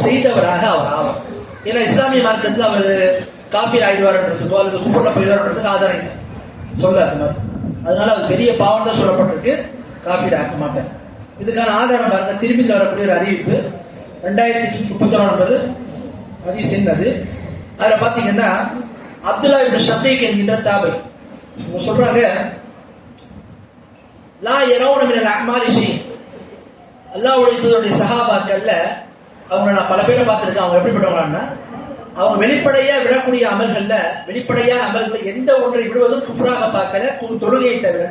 செய்தவராக அவர் ஆவார். ஏன்னா இஸ்லாமிய மார்க்கத்தில் அவர் காபிர் ஆயிடுவார்ன்றதுக்கோ அல்லது குஃப்ர்ல போயிடுவார்ன்றதுக்கு ஆதாரம் இல்லை, சொல்ல அது மாதிரி. அதனால அது பெரிய பாவம் தான் சொல்லப்பட்டிருக்கு, காபிர் ஆக மாட்டார். இதுக்கான ஆதாரம் பாருங்க, திரும்பி வரக்கூடிய ஒரு அறிவிப்பு 2034 ஹதீஸ் என்னது. அதில் பார்த்தீங்கன்னா அப்துல்லா இப்னு ஷகீக் என்கின்ற தாபை சொல்றாங்க, லா யரவுன மினல் அஅமாலி ஷைஅன். அல்லாஹ்வுடைய தூதருடைய சஹாபாக்கள்ல அவங்க நான் பல பேரை பார்த்துருக்கேன். அவங்க எப்படிப்பட்டவங்கன்னா அவங்க வெளிப்படையா விடக்கூடிய அமல்கள்ல வெளிப்படையான அமல்கள் எந்த ஒன்றை விடுவதும் குஃப்ராக பார்க்கல, தொழுகையை தவிர.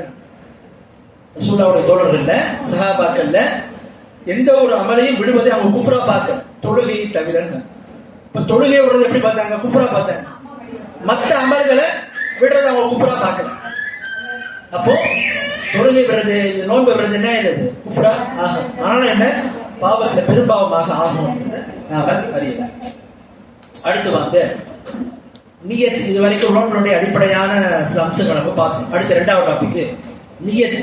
ரசூலுல்லாஹ்வுடைய தோழர்கள்ல சஹாபாக்கள்ல எந்த ஒரு அமலையும் விடுவதை அவங்க குஃப்ரா பார்க்க, தொழுகையை தவிர. இப்ப தொழுகை விடுறது எப்படி பார்த்தாங்க? குஃப்ரா பார்த்தாங்க. மற்ற அமல்களை விடுறது அவங்க குஃப்ரா பார்க்கல. அப்போ தொழுகை விடுறது, நோன்பு விடுறது என்ன என்னது? குஃப்ரா ஆகும். ஆனாலும் என்ன, பாவத்தில் பெரும்பாவமாக ஆகும் அப்படின்றத நாம அறியலாம். அடுத்து நியத். இது வரைக்கும் நோன்புடைய அடிப்படையான சில அம்சங்களை நம்ம பார்த்தோம். அடுத்த 2வது டாபிக் நியத்.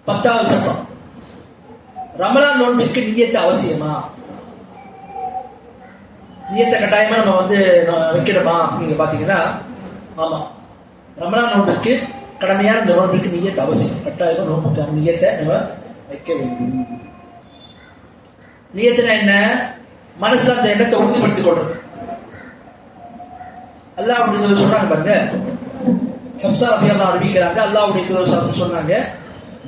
10வது சட்டம். ரமலான் நோன்பிற்கு நியத்து அவசியமா? நியத்தை கட்டாயமா நம்ம வைக்கணுமா? நீங்க பாத்தீங்கன்னா ஆமா, ரமலான் நோன்பிற்கு கடமையான இந்த நோன்பிற்கு நியத்து அவசியம். கட்டாயமா நோன்புக்கு நியத்தை நம்ம வைக்க வேண்டும். நியத்துனா என்ன? மனசுல அந்த எண்ணத்தை உறுதிப்படுத்திக் கொள்றது. அல்லாஹ்வுடைய சொல்றாங்க பாருங்க, ஹப்ஸா ரலியல்லாஹு அன்ஹா அறிவிக்கிறாங்க, அல்லாஹ்வுடைய தூதர் சொன்னாங்க,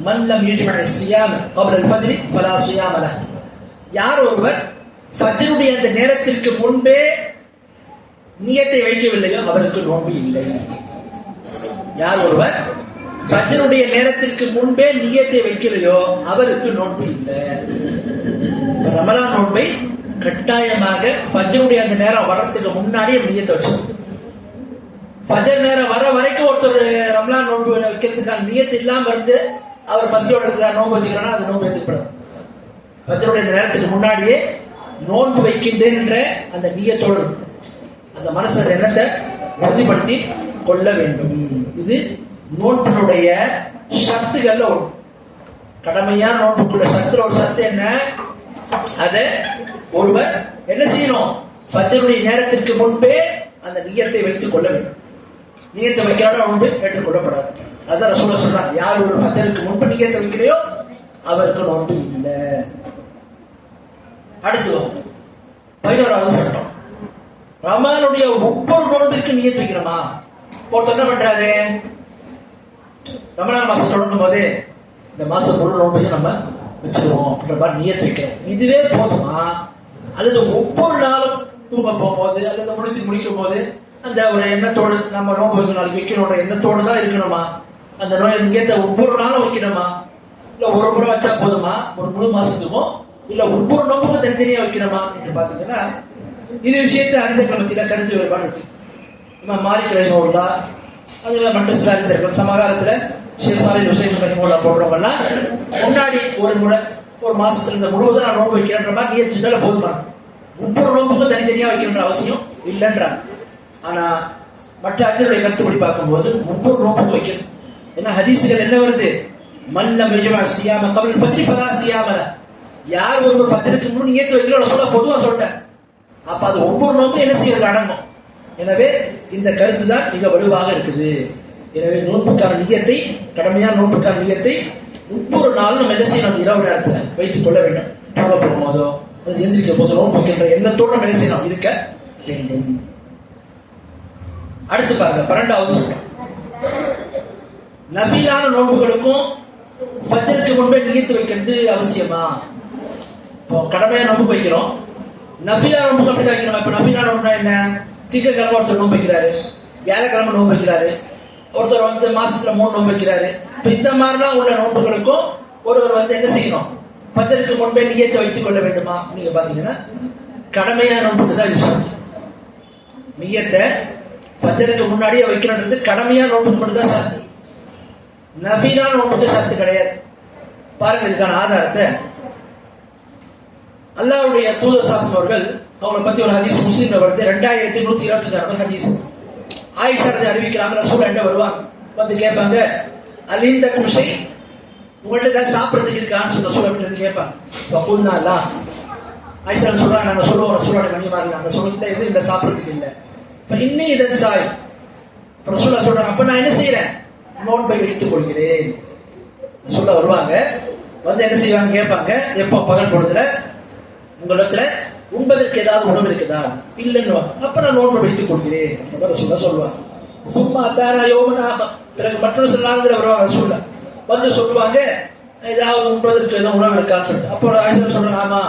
மன் லம் யஜ்மஅ ஸியாம قبل الفجر فلا صيام له. யார் ஒருவர் ஃபஜ்ருடைய அந்த நேரத்திற்கு முன்பே நியத்தை வைக்கவில்லையோ அவருக்கு நோன்பு இல்லை. யார் ஒருவர் ஃபஜ்ருடைய நேரத்திற்கு முன்பே நியத்தை வைக்கலையோ அவருக்கு நோன்பு இல்லை. ரமலான் நோன்பை கட்டாயமாக ஃபஜ்ருடைய அந்த நேரம் வர்றதுக்கு முன்னாடியே நியத்தை வச்சிருக்கணும். ஃபஜர் நேரம் வர வரைக்கும் ஒருத்தர் ரமலான் நோன்பு வைக்கிறதுக்கான நியத்து இல்லாம இருந்து அவர் பசியோட இருக்கிறார், நோன்பு வச்சுக்கிறான்னா அது நோன்பு ஏற்றுக்கப்படாது. ஃபஜ்ருடைய இந்த நேரத்துக்கு முன்னாடியே நோன்பு வைக்கின்றேன் என்ற அந்த நியத்தோடு அந்த மனசு எண்ணத்தை உறுதிப்படுத்தி கொள்ள வேண்டும். இது நோன்பினுடைய சத்துகள்ல ஒன்று. கடமையான நோன்புக்குள்ள சத்துல ஒரு சத்து என்ன? அதை ஒருவர் என்ன செய்யணும்? ஃபஜ்ருடைய நேரத்திற்கு முன்பே அந்த நியத்தை வைத்துக் கொள்ள வேண்டும். நியத்தை வைக்கிறான நோன்பு ஏற்றுக்கொள்ளப்படாது. அதான் ரசூலுல்லாஹ் சொல்றாங்க, யார் ஒரு ஃபஜ்ருக்கு முன்பு நியத்தை வைக்கலையோ அவருக்கு நோன்பு இல்லை. அடுத்து 11வது சட்டம். ரமலானுடைய ஒவ்வொரு நோன்பிற்கு நியத்து வைக்கிறோமா? ஒருத்தர் என்ன பண்றாரு, ரமலான் மாசம் தொடங்கும் போதே இந்த மாசம் முழு நோன்பையும் நம்ம வச்சுருவோம் அப்படின்ற மாதிரி நியத்து வைக்கிறோம். இதுவே போதுமா? அல்லது ஒவ்வொரு நாளும் தூங்க போகும்போது அல்லது முடிக்கும் போது அந்த ஒரு எண்ணத்தோடு நம்ம நோன்பு வைக்க நாளைக்கு வைக்கணுன்ற எண்ணத்தோடு தான் இருக்கணுமா? அந்த நோய் நியத்தை ஒவ்வொரு நாளும் வைக்கணுமா? இல்லை ஒரு முறை வச்சா போதுமா? ஒரு முழு மாசத்துக்கும் இல்ல ஒவ்வொரு நோம்புக்கும் தனித்தனியா வைக்கணுமா என்று பாத்தீங்கன்னா இது விஷயத்தை அறிஞர்கள் மத்தியில கருத்து வேறுபாடு இருக்கு. இமாம் மாலிக் ரஹிமஹுல்லாஹ், அதுவே மற்ற சில அறிஞர்கள் சமகாலத்துல ஷேக் சாலிஹ் ஹுசைன் ரஹிமஹுல்லாஹ் போடுறவங்கலாம் முன்னாடி ஒரு முறை ஒரு மாசத்துல இந்த முழுவதும் நான் நோன்பு வைக்கிறேன்ற மாதிரி நியத்துட்டால போதுமான, ஒவ்வொரு நோம்புக்கும் தனித்தனியா வைக்கணுன்ற அவசியம் இல்லைன்றாங்க. ஆனா மற்ற அறிஞருடைய கருத்துப்படி பார்க்கும்போது ஒவ்வொரு நோம்புக்கும் வைக்கணும். ஏன்னா ஹதீசுகள் என்ன வருது? மல்லம் யஜ்மஅ ஸியாம قبل الفجر فلا صيام له. யார் ஒரு ஃபஜ்ருக்கு முன் நியத்து வைக்கிறோம் சொல்ல பொதுவா சொல்லிட்டேன். அப்ப அது ஒவ்வொரு நோக்கும் என்ன செய்யறது அடங்கும். எனவே இந்த கருத்து தான் மிக வலுவாக இருக்குது. எனவே நோன்புக்கான நியத்தை, கடமையான நோன்புக்கான நியத்தை ஒவ்வொரு நாளும் நம்ம என்ன செய்யணும், இரவு நேரத்தில் வைத்துக் கொள்ள வேண்டும். தூங்க போகும் போதோ எந்திரிக்க போதோ நோன்பு வைக்கின்ற எண்ணத்தோடு நம்ம என்ன செய்யணும், இருக்க வேண்டும். அடுத்து பாருங்க 12வது சொல்றோம், நஃபிலான நோன்புகளுக்கும் ஃபஜ்ருக்கு முன்பே நியத்து வைக்கிறது அவசியமா? இப்போ கடமையான நோன்பு வைக்கிறோம், நஃபிலான நோன்புக்கு அப்படி தான் வைக்கணும். இப்போ நஃபிலான நோன்புனா என்ன? திங்கக்கிழமை ஒருத்தர் நோன்பு வைக்கிறாரு, வியாழக்கிழமை நோன்பு வைக்கிறாரு, ஒருத்தர் வந்து மாசத்துல 3 நோன்பு வைக்கிறாரு. இப்போ இந்த மாதிரிலாம் உள்ள நோன்புகளுக்கும் ஒருவர் வந்து என்ன செய்யணும், ஃபஜ்ருக்கு முன்பே நியத்தை வைத்துக் கொள்ள வேண்டுமா? நீங்க பாத்தீங்கன்னா கடமையான நோன்புக்கு தான் விஷயம். நியத்தை ஃபஜ்ருக்கு முன்னாடியே வைக்கணுன்றது கடமையான நோன்புக்கு மட்டும் தான் சாத்தி, நஃபிலான நோன்புக்கு சாத்து கிடையாது. பாருங்க இதுக்கான ஆதாரத்தை அல்லாஹ்வுடைய தூதர் ஸல்லல்லாஹு அவர்கள் அவங்களை பத்தி ஒரு ஹதீஸ் முஸ்லிம்ல வருது, 2125 ஹதீஸ். ஆயிஷா ரதி அறிவிக்கிறாங்க, ரசூல் என்கிட்ட வருவாங்க, வந்து கேட்பாங்க, அலிந்த குஷை, உங்கள்ட்ட ஏதாவது சாப்பிட்றதுக்கு இருக்கான்னு சொல்ல ரசூல் அப்படின்னு கேட்பாங்க. பகுல்னா அல்லா, ஆயிஷா சொல்றாங்க, நாங்கள் சொல்லுவோம் ரசூலோட கனியமா இல்லை, நாங்கள் சொல்லிட்டு எதுவும் இல்லை சாப்பிட்றதுக்கு இல்லை. இப்போ இன்னும் இதன் சாய் ரசூலா சொல்றாங்க, அப்ப நான் என்ன செய்யறேன், நோன்பை வைத்துக் கொள்கிறேன். சொல்ல வருவாங்க, வந்து என்ன செய்வாங்க கேட்பாங்க, எப்போ பகல் பொழுதுல உங்களிடத்துல உண்பதற்கு ஏதாவது உணவு இருக்குதா? இல்லைன்னு. அப்ப நான் நோன்பை வைத்துக் கொள்கிறேன் சொல்லுவாங்க. சும்மா தாரா யோகனாக பிறகு மற்றொரு சில நாள்கள் வருவாங்க, ரசூலா வந்து சொல்லுவாங்க, ஏதாவது உண்பதற்கு எதுவும் உணவு இருக்கான்னு சொல்லிட்டு. அப்போ ஆயிஷா சொல்றாங்க, ஆமா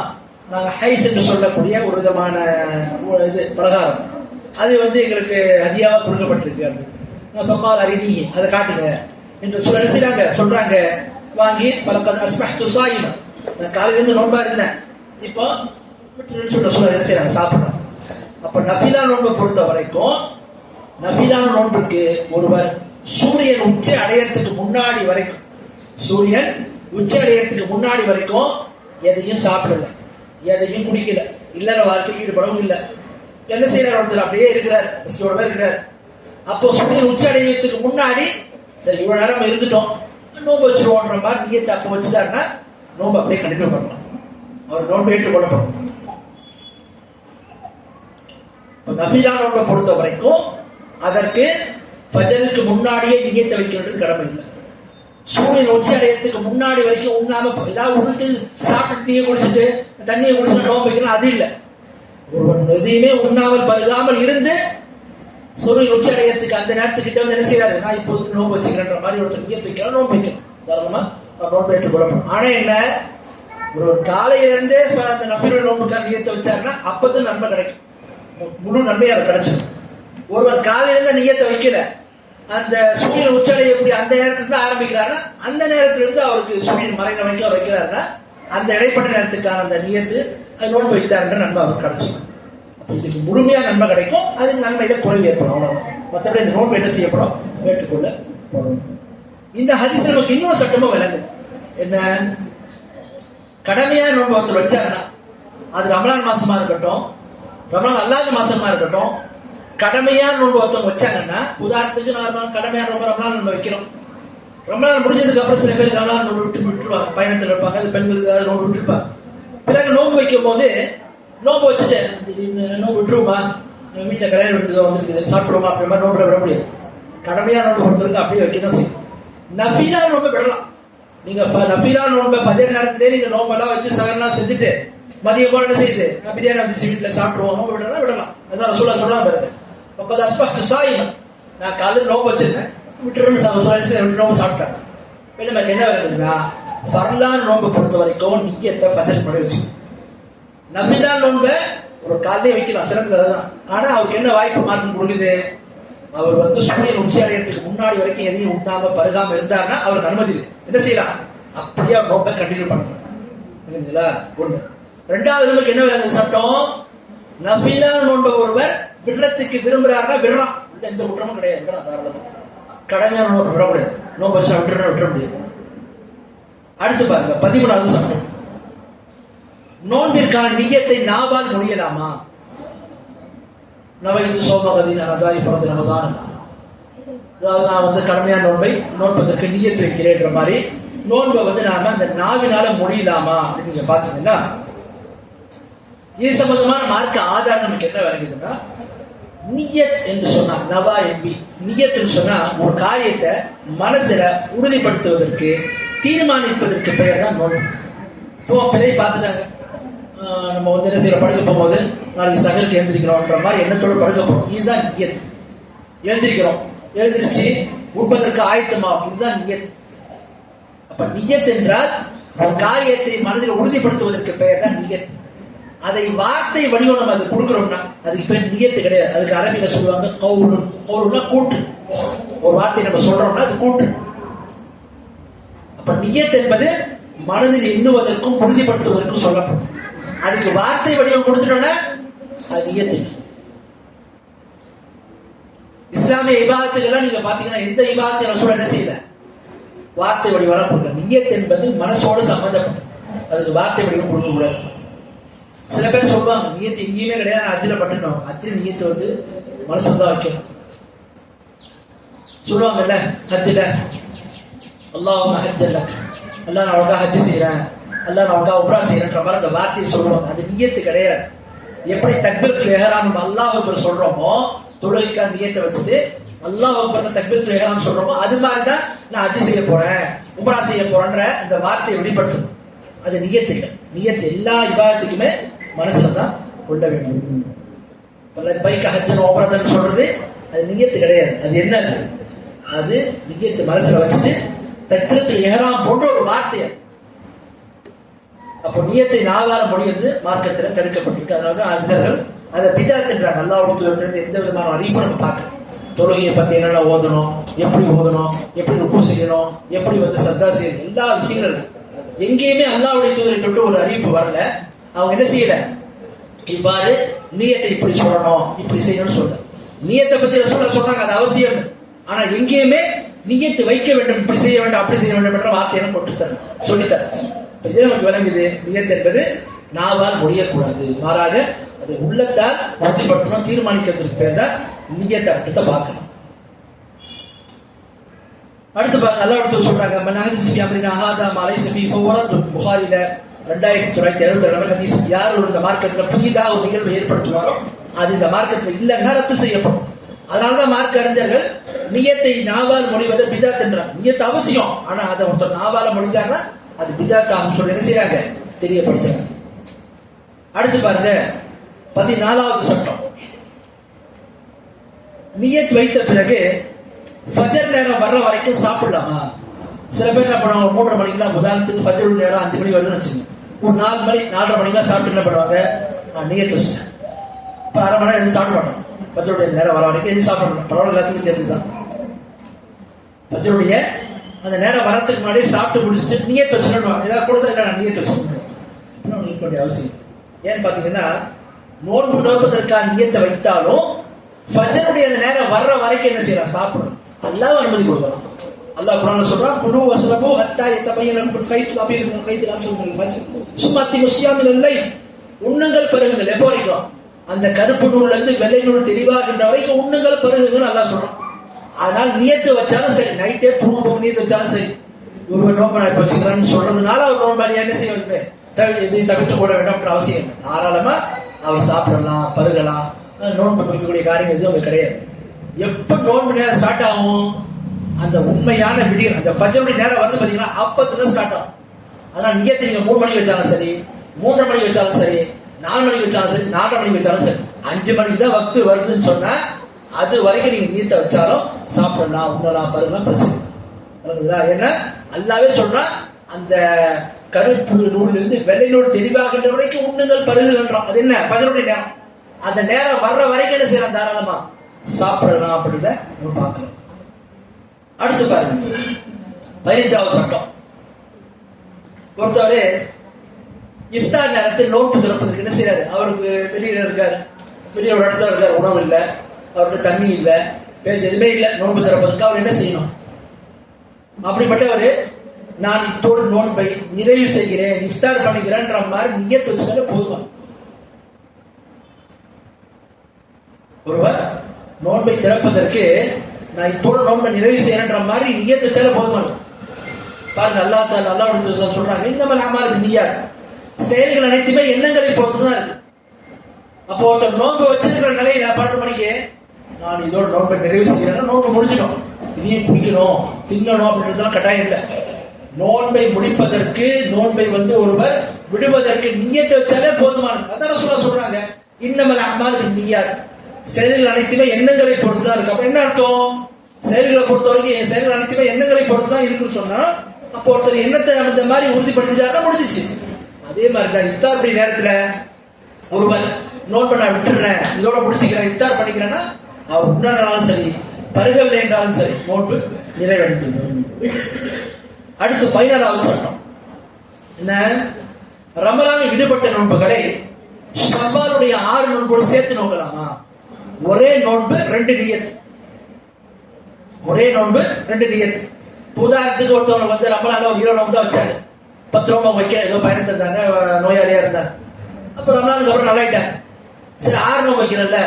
நாங்கள் ஹைஸ் என்று சொல்லக்கூடிய ஒரு விதமான இது பலகாரம், அது வந்து எங்களுக்கு அதிகமாக கொடுக்கப்பட்டிருக்கு அப்படின்னு பக்கால் அறிவி அதை காட்டுங்க என்று சொல்ல செய்யறாங்க. சொல்றாங்க, வாங்கி பலக்கல் அஸ்பஹ்து ஸாயிமன், நான் காலையிலேருந்து நோன்பா இருந்தேன், இப்போ சொல்ல என்ன செய்யறாங்க, சாப்பிட்றோம். அப்ப நஃபிலான நோன்பை பொறுத்த வரைக்கும், நஃபிலான நோன்புக்கு ஒருவர் சூரியன் உச்சி அடையறதுக்கு முன்னாடி வரைக்கும், சூரியன் உச்சி அடையறதுக்கு முன்னாடி வரைக்கும் எதையும் சாப்பிடல, எதையும் குடிக்கல, இல்லற வாழ்க்கை ஈடுபடவும் இல்லை. என்ன செய்யறாரு, ஒருத்தர் அப்படியே இருக்கிறார், இருக்கிறார். அப்போ சூரியன் உச்சி அடையறதுக்கு முன்னாடி சரி இவ்வளவு நேரம் இருந்துட்டோம், நோன்பு வச்சிருவோன்ற மாதிரி நீயத்தை அப்போ வச்சுட்டாருன்னா நோன்பு அப்படியே கண்டினியூ பண்ணலாம், அவர் நோன்பு ஏற்றுக்கொள்ளப்படும். நஃபிலான நோன்பை பொறுத்த வரைக்கும் அதற்கு ஃபஜருக்கு முன்னாடியே நியத்தை வைக்கிறது கடமை இல்லை. சூரியன் உச்சி அடையறதுக்கு முன்னாடி வரைக்கும் உண்ணாம ஏதாவது உருட்டு சாப்பிட்டு டீயை குடிச்சிட்டு தண்ணியை குடிச்சுட்டு நோன்பு வைக்கணும், அது இல்லை. ஒருவன் எதையுமே உண்ணாமல் பருகாமல் இருந்து சூரியன் உச்சி அடையறதுக்கு அந்த நேரத்துக்கிட்ட வந்து என்ன செய்யறாரு, நான் இப்போது நோன்பு வச்சுக்கிறேன்ற மாதிரி ஒருத்தர் நியத்து வைக்கிறார், நோன்பு வைக்கணும், தாராளமா நோன்பு ஏற்றுக்கொள்ளப்படும். ஆனா என்ன, ஒரு காலையிலிருந்தே அந்த நஃபிலுடைய நோன்புக்கான நியத்தை வச்சாருன்னா அப்பதான் நன்மை கிடைக்கும், முழு நன்மையை அவர் கிடைச்சிடும். ஒருவர் காலையில நியத்தை வைக்கல, அந்த சூரியன் உச்சடையக்கூடிய அந்த நேரத்துல தான் ஆரம்பிக்கிறாருன்னா அந்த நேரத்துல இருந்து அவருக்கு சூரியன் மறைந்த வரைக்கும் அவர் வைக்கிறாருன்னா அந்த இடைப்பட்ட நேரத்துக்கான அந்த நியத்து அது நோன்பு வைத்தாருன்ற நன்மை அவருக்கு கிடைச்சிடும். அப்போ இதுக்கு முழுமையா நன்மை கிடைக்கும், அதுக்கு நன்மையில குறைவு ஏற்படும், அவ்வளவுதான். மற்றபடி இந்த நோன்பு என்ன செய்யப்படும், ஏற்றுக்கொள்ளப்படும். இந்த ஹதீஸ் நமக்கு இன்னொரு சட்டமும் விளங்குது. என்ன, கடமையான நோன்பு ஒருத்தர் வச்சாருன்னா அது ரமலான் மாசமா இருக்கட்டும், ரமலான் அல்லாத மாசமா இருக்கட்டும், கடமையான நோன்பு ஒருத்தவங்க வச்சாங்கன்னா, உதாரணத்துக்கு நான் கடமையான நோன்பு ரமலான் நம்ம வைக்கிறோம், ரமலான் முடிஞ்சதுக்கு அப்புறம் சில பேர் ரமலான் நோன்பு விட்டுருவாங்க, பயணத்தில் இருப்பாங்க, அது பெண்களுக்கு ஏதாவது நோன்பு விட்டுருப்பாங்க. பிறகு நோன்பு வைக்கும் போது நோன்பு வச்சுட்டு நோன்பு விட்டுருவோமா, வீட்டில் கல்யாணம் விடுதோ வந்துருக்குது சாப்பிடுவோமா அப்படி மாதிரி நோன்புல விட முடியாது. கடமையான நோன்பு பொறுத்தவரைக்கும் அப்படியே வைக்கதான் செய்யும். நஃபிலான நோன்பை விடலாம். நீங்க நஃபிலான நோன்பை ஃபஜர் நேரத்திலே நீங்க நோம்பெல்லாம் வச்சு சகரெல்லாம் செஞ்சுட்டு மதியம் போல என்ன செய்யுது, பிரியாணி வந்துச்சு வீட்டில் சாப்பிடுவோம், நோம்பு விடலாம். அதான் ரசூலா சொல்லாம வருது, பக்கத்து அஸ்பஹ்து ஸாயிமன், நான் காலையில் நோம்பு வச்சிருந்தேன் விட்டுருன்னு நோம்பு சாப்பிட்டேன். நமக்கு என்ன வருதுன்னா, ஃபர்லான் நோன்பை பொறுத்த வரைக்கும் நியத்தை ஃபஜருக்கு முன்னாடி வச்சுக்கணும். நஃபிலான நோன்பை ஒரு காலையே வைக்கலாம், சிறந்தது அதுதான். ஆனா அவருக்கு என்ன வாய்ப்பு மார்க்கம் கொடுக்குது, அவர் வந்து சூரியன் உச்சி அடையறதுக்கு முன்னாடி வரைக்கும் எதையும் உண்ணாம பருகாம இருந்தாருன்னா அவருக்கு அனுமதி இருக்கு, என்ன செய்யலாம், அப்படியே அவர் நோன்பை கண்டினியூ பண்ணலாம். புரியுதுங்களா? ஒண்ணு. ரெண்டாவது நமக்கு என்ன விளங்குது சட்டம், நஃபிலான நோன்பை ஒருவர் விடுறதுக்கு விரும்புறாருன்னா விடுறான், எந்த குற்றமும் கிடையாது, விடுறான் தாராளமா. கடமையான நோன்பை விட முடியாது, நோன்பை விட்டுற முடியாது. அடுத்து பாருங்க 13வது சட்டம், நோன்பிற்கான நியத்தை நாவால் முடியலாமா? நவைத்து சோமகதின் அனதாய் பிறந்த நமதான், அதாவது நான் வந்து கடமையான நோன்பை நோன்பதற்கு நியத்து வைக்கிறேன்ற மாதிரி நோன்பை வந்து நாம அந்த நாவினால முடியலாமா அப்படின்னு நீங்க பாத்தீங்கன்னா, இது சம்பந்தமான மார்க்க ஆதாரம் நமக்கு என்ன விளங்குதுன்னா, நியத் என்று சொன்னா, நவா என்பி நியத் என்று சொன்னா ஒரு காரியத்தை மனசுல உறுதிப்படுத்துவதற்கு தீர்மானிப்பதற்கு பெயர் தான் நோன்பு. இப்போ பிள்ளை பார்த்துட்டாங்க, நம்ம வந்து என்ன செய்யற படுக்க போகும்போது நாளைக்கு சகருக்கு எழுந்திருக்கிறோம்ன்ற மாதிரி எண்ணத்தோடு படுக்க போறோம். இதுதான் நியத். எழுந்திருக்கிறோம், எழுந்திருச்சு உண்பதற்கு ஆயத்தமாகும், இதுதான் நியத். அப்ப நியத் என்றால் ஒரு காரியத்தை மனதில் உறுதிப்படுத்துவதற்கு பெயர் தான் நியத். அதை வார்த்தை வடிவம் நம்ம அது கொடுக்கிறோம்னா அதுக்கு பேர் நியத்து கிடையாது. அதுக்கு அரபியில சொல்லுவாங்க கவுலு. கவுலுன்னா கூட்டு. ஒரு வார்த்தை நம்ம சொல்றோம்னா அது கூட்டு. அப்ப நியத் என்பது மனதில் எண்ணுவதற்கும் உறுதிப்படுத்துவதற்கும் சொல்லப்படும். அதுக்கு வார்த்தை வடிவம் கொடுத்துட்டோம்னா அது நியத்து. இஸ்லாமிய இபாதத்துக்கெல்லாம் நீங்க பாத்தீங்கன்னா எந்த இபாதத்தை ரசூல் என்ன செய்யல, வார்த்தை வடிவம் கொடுக்கல. நியத் என்பது மனசோடு சம்பந்தப்பட்டது, அதுக்கு வார்த்தை வடிவம் கொடுக்க கூடாது. சில பேர் சொல்லுவாங்க நியத்து எங்கேயுமே கிடையாது, நான் அஜில பட்டுனோம். அஜில நியத்தை வந்து மனசுல தான் வைக்கணும் சொல்லுவாங்கல்ல. ஹஜ்ஜில அல்லாஹும்ம ஹஜ்ஜல்ல, அல்லாஹ் நான் உனக்காக ஹஜ்ஜு செய்யறேன், அல்லாஹ் நான் உனக்காக உம்ரா செய்யறேன்ற மாதிரி அந்த வார்த்தையை சொல்லுவாங்க. அது நியத்து கிடையாது. எப்படி தக்பீரத்துல் இஹ்ராம் அல்லாஹ் அக்பர் சொல்றோமோ, தொழுகைக்கான நியத்தை வச்சுட்டு அல்லாஹ் அக்பர் தக்பீரத்துல் இஹ்ராம் சொல்றோமோ, அது மாதிரி தான் நான் ஹஜ்ஜு செய்ய போறேன், உம்ரா செய்ய போறேன்ற அந்த வார்த்தையை வெளிப்படுத்தும். அது நியத்து இல்லை. நியத்து எல்லா இபாதத்துக்குமே மனசுல தான் கொள்ள வேண்டும். பைக்க ஹஜ்ஜன் உம்ரஹ் சொல்றது அது நியத்து கிடையாது. அது என்னது? அது நியத்து மனசுல வச்சுட்டு தக்பீரத்துல் இஹ்ராம் போன்ற ஒரு வார்த்தை. அப்போ நியத்தை நாவால முடியாது மார்க்கத்துல தடுக்கப்பட்டிருக்கு. அதனாலதான் அறிஞர்கள் அதை பிதாத் என்றாங்க. அல்லாஹ்வுக்கு எந்த விதமான அறிவிப்பும் நம்ம பார்க்கணும். தொழுகையை பத்தி என்னென்ன ஓதணும், எப்படி ஓதணும், எப்படி ருக்கு செய்யணும், எப்படி வந்து சத்தா செய்யணும், எல்லா விஷயங்களும் இருக்கு. எங்கேயுமே அல்லாஹ்வுடைய தூதரை தொட்டு ஒரு அறிவிப்பு வரல. அவங்க என்ன செய்யல, இவ்வாறு நியத்தை இப்படி சொல்லணும் இப்படி செய்யணும்னு சொல்ல. நியத்தை பத்தி சொல்றாங்க, அது அவசியம். ஆனா எங்கேயுமே நியத்து வைக்க வேண்டும், இப்படி செய்ய வேண்டும் அப்படி செய்ய வேண்டும் என்ற வார்த்தையை கொட்டுத்தரணும், சொல்லித்தர. இது நமக்கு விளங்குது. நியத்து என்பது நாவால் முடியக்கூடாது, மாறாக அது உள்ளத்தால் உறுதிப்படுத்தணும், தீர்மானிக்கிறதுக்கு பேர் தான் நியத்தை. அப்படித்தான் பார்க்கணும். அடுத்து பாருங்க, அல்லாஹ் சொல்றாங்க புகாரில 2967 ஹதீஸ். யார் இந்த மார்க்கத்துல புதிதாக ஒரு நிகழ்வை ஏற்படுத்துவாரோ அது இந்த மார்க்கத்துல இல்லைன்னா ரத்து செய்யப்படும். அதனாலதான் மார்க்க அறிஞர்கள் நியத்தை நாவால் முடிவதை பிதாத் என்றார். நியத்து அவசியம், ஆனா அதை ஒருத்தர் நாவால முடிஞ்சாங்கன்னா அது பிதாத் ஆகும் சொல்லி என்ன செய்யறாங்க, தெரியப்படுத்துறாங்க. அடுத்து பாருங்க 14வது சட்டம். நியத் வைத்த பிறகு ஃபஜர் நேரம் வர்ற வரைக்கும் சாப்பிடலாமா? சில பேர் என்ன பண்ணுவாங்க, 3:30 மணிக்கெல்லாம், உதாரணத்துக்கு ஃபஜர் நேரம் 5 மணி வருதுன்னு வச்சுக்கோங்க, ஒரு 4 மணி 4:30 மணிக்கெல்லாம் சாப்பிட்டு என்ன பண்ணுவாங்க, நியத் வச்சுட்டேன், இப்போ 1/2 மணி நேரம் எதுவும் சாப்பிட மாட்டாங்க. ஃபஜருடைய நேரம் வர வரைக்கும் எதுவும் சாப்பிடணும். பரவாயில்ல, எல்லாத்துக்கும் தெரிஞ்சுதான். ஃபஜருடைய அந்த நேரம் வரத்துக்கு முன்னாடியே சாப்பிட்டு முடிச்சுட்டு நியத் வச்சுக்கணும். ஏதாவது கொடுத்தா என்ன நியத் வச்சுக்கணும், நீக்க வேண்டிய அவசியம். ஏன்னு பார்த்தீங்கன்னா, நோன்பு நோப்பதற்கான நியத்தை வைத்தாலும் ஃபஜருடைய அந்த நேரம் வர்ற வரைக்கும் என்ன செய்யலாம், சாப்பிடணும். அல்லாஹ் அனுமதி கொடுக்கலாம். அல்லாஹ் குர்ஆன்ல சொல்றான், குலு வஸ்ரபு ஹத்தா யதபையன லக்கும் கைத்துல் அபீது மினல் கைத்தில் அஸ்வத் மினல் ஃபஜ்ர் சும்ம அத்திமு ஸியாம மினல் லைல். உண்ணுங்கள் பருகுங்கள். எப்போ வரைக்கும்? அந்த கருப்பு நூல்ல இருந்து வெள்ளை நூல் தெளிவாகின்ற வரைக்கும் உண்ணுங்கள் பருகுங்கள் அல்லாஹ் சொல்றான். அதனால நியத்து வச்சாலும் சரி, நைட்டே தூங்கும் நியத்து வச்சாலும் சரி, ஒருவர் நோன்பு நான் இப்போ வச்சுக்கிறேன்னு சொல்றதுனால அவர் நோன்பு என்ன செய்ய எதையும் தவிர்த்து போட வேண்டாம்ன்ற அவசியம் இல்லை. தாராளமா அவர் சாப்பிடலாம், பருகலாம். நோன்பு வைக்கக்கூடிய காரியம் எதுவும் அங்கே கிடையாது. எப்போ நோன்பு நேரம் ஸ்டார்ட் ஆகும், அந்த உண்மையான விடியல் அந்த ஃபஜருடைய நேரம் வந்து பார்த்தீங்கன்னா அப்பத்துல ஸ்டார்ட் ஆகும். அதனால நியத்தை நீங்க 3 மணிக்கு வச்சாலும் சரி, 3:30 மணிக்கு வச்சாலும் சரி, 4 மணிக்கு வச்சாலும் சரி, 4:30 மணிக்கு வச்சாலும் சரி, 5 மணிக்கு தான் வக்து வருதுன்னு சொன்னா அது வரைக்கும் நீங்க நியத்தை வச்சாலும் சாப்பிடலாம், உண்ணலாம், பருகலாம், பிரச்சனை. ஏன்னா அல்லாவே சொல்றான், அந்த கருப்பு நூல்ல இருந்து வெள்ளை நூல் தெளிவாகின்ற வரைக்கும் உண்ணுங்கள் பருகுகின்றோம். அது என்ன, ஃபஜருடைய நேரம். அந்த நேரம் வர்ற வரைக்கும் என்ன செய்யலாம், தாராளமா சாப்பிடலாம் அப்படின்றத நம்ம பார்க்கலாம். அடுத்து பாருங்க 15வது சட்டம். ஒருத்தவரு இஃப்தார் நேரத்தில் நோன்பு திறப்பதற்கு என்ன செய்யறாரு, அவருக்கு வெளியில இருக்காரு, வெளியே ஒரு இடத்துல இருக்காரு, உணவு இல்லை, அவருக்கு தண்ணி இல்லை, பேச்சு எதுவுமே இல்லை, நோன்பு திறப்பதற்கு அவர் என்ன செய்யணும்? அப்படிப்பட்டவர் நான் இத்தோடு நோன்பை நிறைவு செய்கிறேன், இஃப்தார் பண்ணிக்கிறேன்ற மாதிரி நியத்து வச்சுட்டாலே போதுமா? ஒருவர் நோன்பை திறப்பதற்கு நான் இப்போது நோன்பை நிறைவு செய்யறேன்ற மாதிரி நியத்து வச்சாலே போதுமானது. பாருங்க, அல்லாஹ் சொல்றாங்க, இன்னமல் அமால் பின்னியாத். செயல்கள் அனைத்துமே எண்ணங்களை பொறுத்துதான் இருக்கு. அப்போ ஒருத்தர் நோன்பு வச்சிருக்கிற நிலையில 12 மணிக்கு நான் இதோட நோன்பை நிறைவு செய்கிறேன்னா நோன்பு முடிஞ்சிடும். இதையும் குடிக்கணும் திங்கணும் அப்படின்றதுலாம் கட்டாயம் இல்லை. நோன்பை முடிப்பதற்கு நோன்பை ஒருவர் விடுவதற்கு நியத்தை வச்சாலே போதுமானது. அதான் சொல்றாங்க இன்னமல் அமால் பின்னியாத், செயல்கள் அனைத்துமே எண்ணங்களை பொறுத்துதான் இருக்கு. அப்ப என்ன அர்த்தம்? செயல்களை பொறுத்த வரைக்கும் செயல்கள் அனைத்துமே எண்ணங்களை பொறுத்துதான் இருக்குன்னு சொன்னா அப்போ ஒருத்தர் எண்ணத்தை அந்த மாதிரி உறுதிப்படுத்திட்டாருன்னா முடிஞ்சிச்சு. அதே மாதிரி தான் இஃப்தாருடைய நேரத்துல ஒருவர் நோன்பை நான் விட்டுறேன் இதோட முடிச்சுக்கிறேன் இஃப்தார் பண்ணிக்கிறேன்னா அவர் உண்டானாலும் சரி பருகவில்லை என்றாலும் சரி நோன்பு நிறைவடைந்து. அடுத்து 14வது சட்டம் என்ன? ரமலானில் விடுபட்ட நோன்புகளை ஷவ்வாலுடைய 6 நோன்போடு சேர்த்து நோக்கலாமா? ஒரே நோன்பு 2 நியத். ஒரே நோன்பு 2 நியத். உதாரணத்துக்கு ஒருத்தவங்க ரமலான 20 நோன்பு தான் வச்சாங்க, 10 நோன்பு வைக்க ஏதோ பயணம் தந்தாங்க, நோயாளியா இருந்தாங்க. அப்ப ரமலானுக்கு அப்புறம் நல்லாயிட்டாங்க. சரி 6 நோன்பு வைக்கிறல்ல,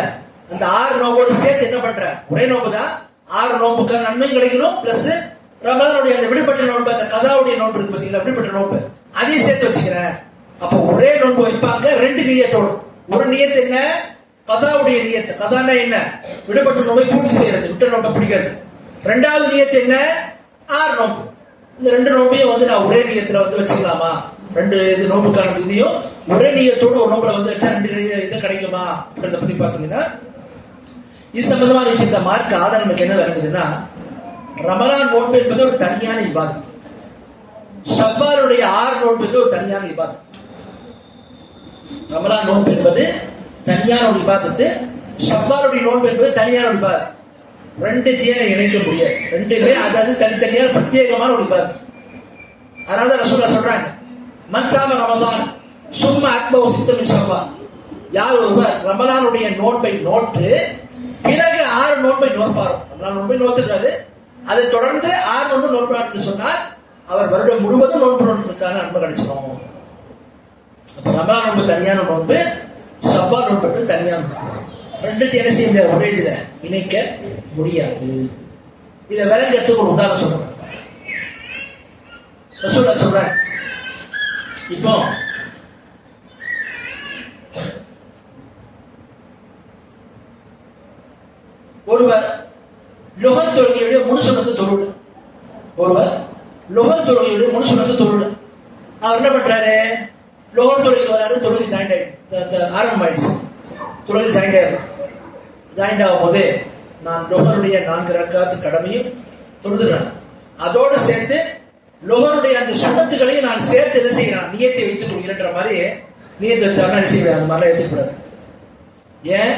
அந்த 6 நோம்போடு சேர்த்து என்ன பண்ற? ஒரே நோன்பு தான், 6 நோன்புக்கான நன்மையும் கிடைக்கணும், பிளஸ் ரமலானுடைய அந்த விடுபட்ட நோன்பு அந்த கதாவுடைய நோன்பு இருக்கு பாத்தீங்களா, விடுபட்ட நோன்பு அதையும் சேர்த்து வச்சுக்கிறேன். அப்போ ஒரே நோன்பு வைப்பாங்க 2 நியத்தோடு. ஒரு நியத்து என்ன? கதாவுடைய நியத்து. கதான்னா என்ன? விடுபட்ட நோன்பை பூர்த்தி செய்யறது, விட்ட நோன்பை பிடிக்கிறது. 2வது நியத்து என்ன? 6 நோன்பு. இந்த 2 நோம்பையும் நான் ஒரே நியத்துல வச்சுக்கலாமா? 2 நோம்புக்கான இதையும் ஒரே நியத்தோடு ஒரு நோம்புல வச்சா 2 இது கிடைக்குமா அப்படின்றத பத்தி பாத்தீங்கன்னா இது சம்பந்தமான விஷயத்த மார்க்க ஆதாரம் நமக்கு என்ன விளங்குதுன்னா, ரமலான் நோன்பு என்பது ஒரு தனியான இபாதத், ஷவ்வாலுடைய 6 நோன்பு என்பது ஒரு தனியான இபாதத். ரமலான் நோன்பு என்பது தனியான ஒரு இபாதத்து, ஷவ்வாலுடைய நோன்பு என்பது தனியான ஒரு இபாதத். 2 இணைக்க முடியாது, 2 அதாவது தனித்தனியான பிரத்யேகமான ஒரு இபாதத். அதனால ரசூலுல்லாஹ் சொல்றாங்க மன்சாம ரமலான் சும்மா அக்பவ சித்தமின் ஷவ்வால், யார் ஒருவர் ரமலானுடைய நோன்பை நோற்று பிறகு 6 நோன்பை நோற்பாரோ, ரமலான் நோன்பை நோத்துறாரு அதை தொடர்ந்து 6 நோன்பு நோற்பார் சொன்னார் அவர் வருடம் முழுவதும் நோன்பு நோன்புக்கான நன்மை கிடைச்சிடும். அப்ப ரமலான் நோன்பு தனியான நோன்பு, ஷவ்வால் நோன்பு தனியான நோன்பு. 2 என்ன செய்ய முடியாது, ஒரே இதுல இணைக்க முடியாது. இதை விளங்கத்துக்கு ஒரு உதாரணம் சொல்றேன். ரசூலுல்லாஹ் சொல்றாங்க, இப்போ ஒருவர் லுஹர் தொழுகையுடைய முழு சுன்னத்தை தொழுல, ஒருவர் லுஹர் தொழுகையுடைய முழு சுன்னத்தை தொழுல, அவர் என்ன பண்றாரு? லுஹர் தொழுகை வராரு, தொழுகை ஜாயிண்ட் ஆயிடுச்சு, ஆரம்பம் ஆயிடுச்சு, தொழுகை ஜாயிண்ட் ஆகும் போது நான் லுஹருடைய 4 ரக்காத்து கடமையும் தொழுதுறேன், அதோடு சேர்த்து லுஹருடைய அந்த சுன்னத்துகளையும் நான் சேர்த்து என்ன செய்யறேன், நியத்தை வைத்துக் கொள்கிறேன்ற மாதிரி நியத்தை வச்சாருன்னா என்ன செய்ய, அந்த மாதிரிலாம் ஏற்றுக்கூடாது. ஏன்?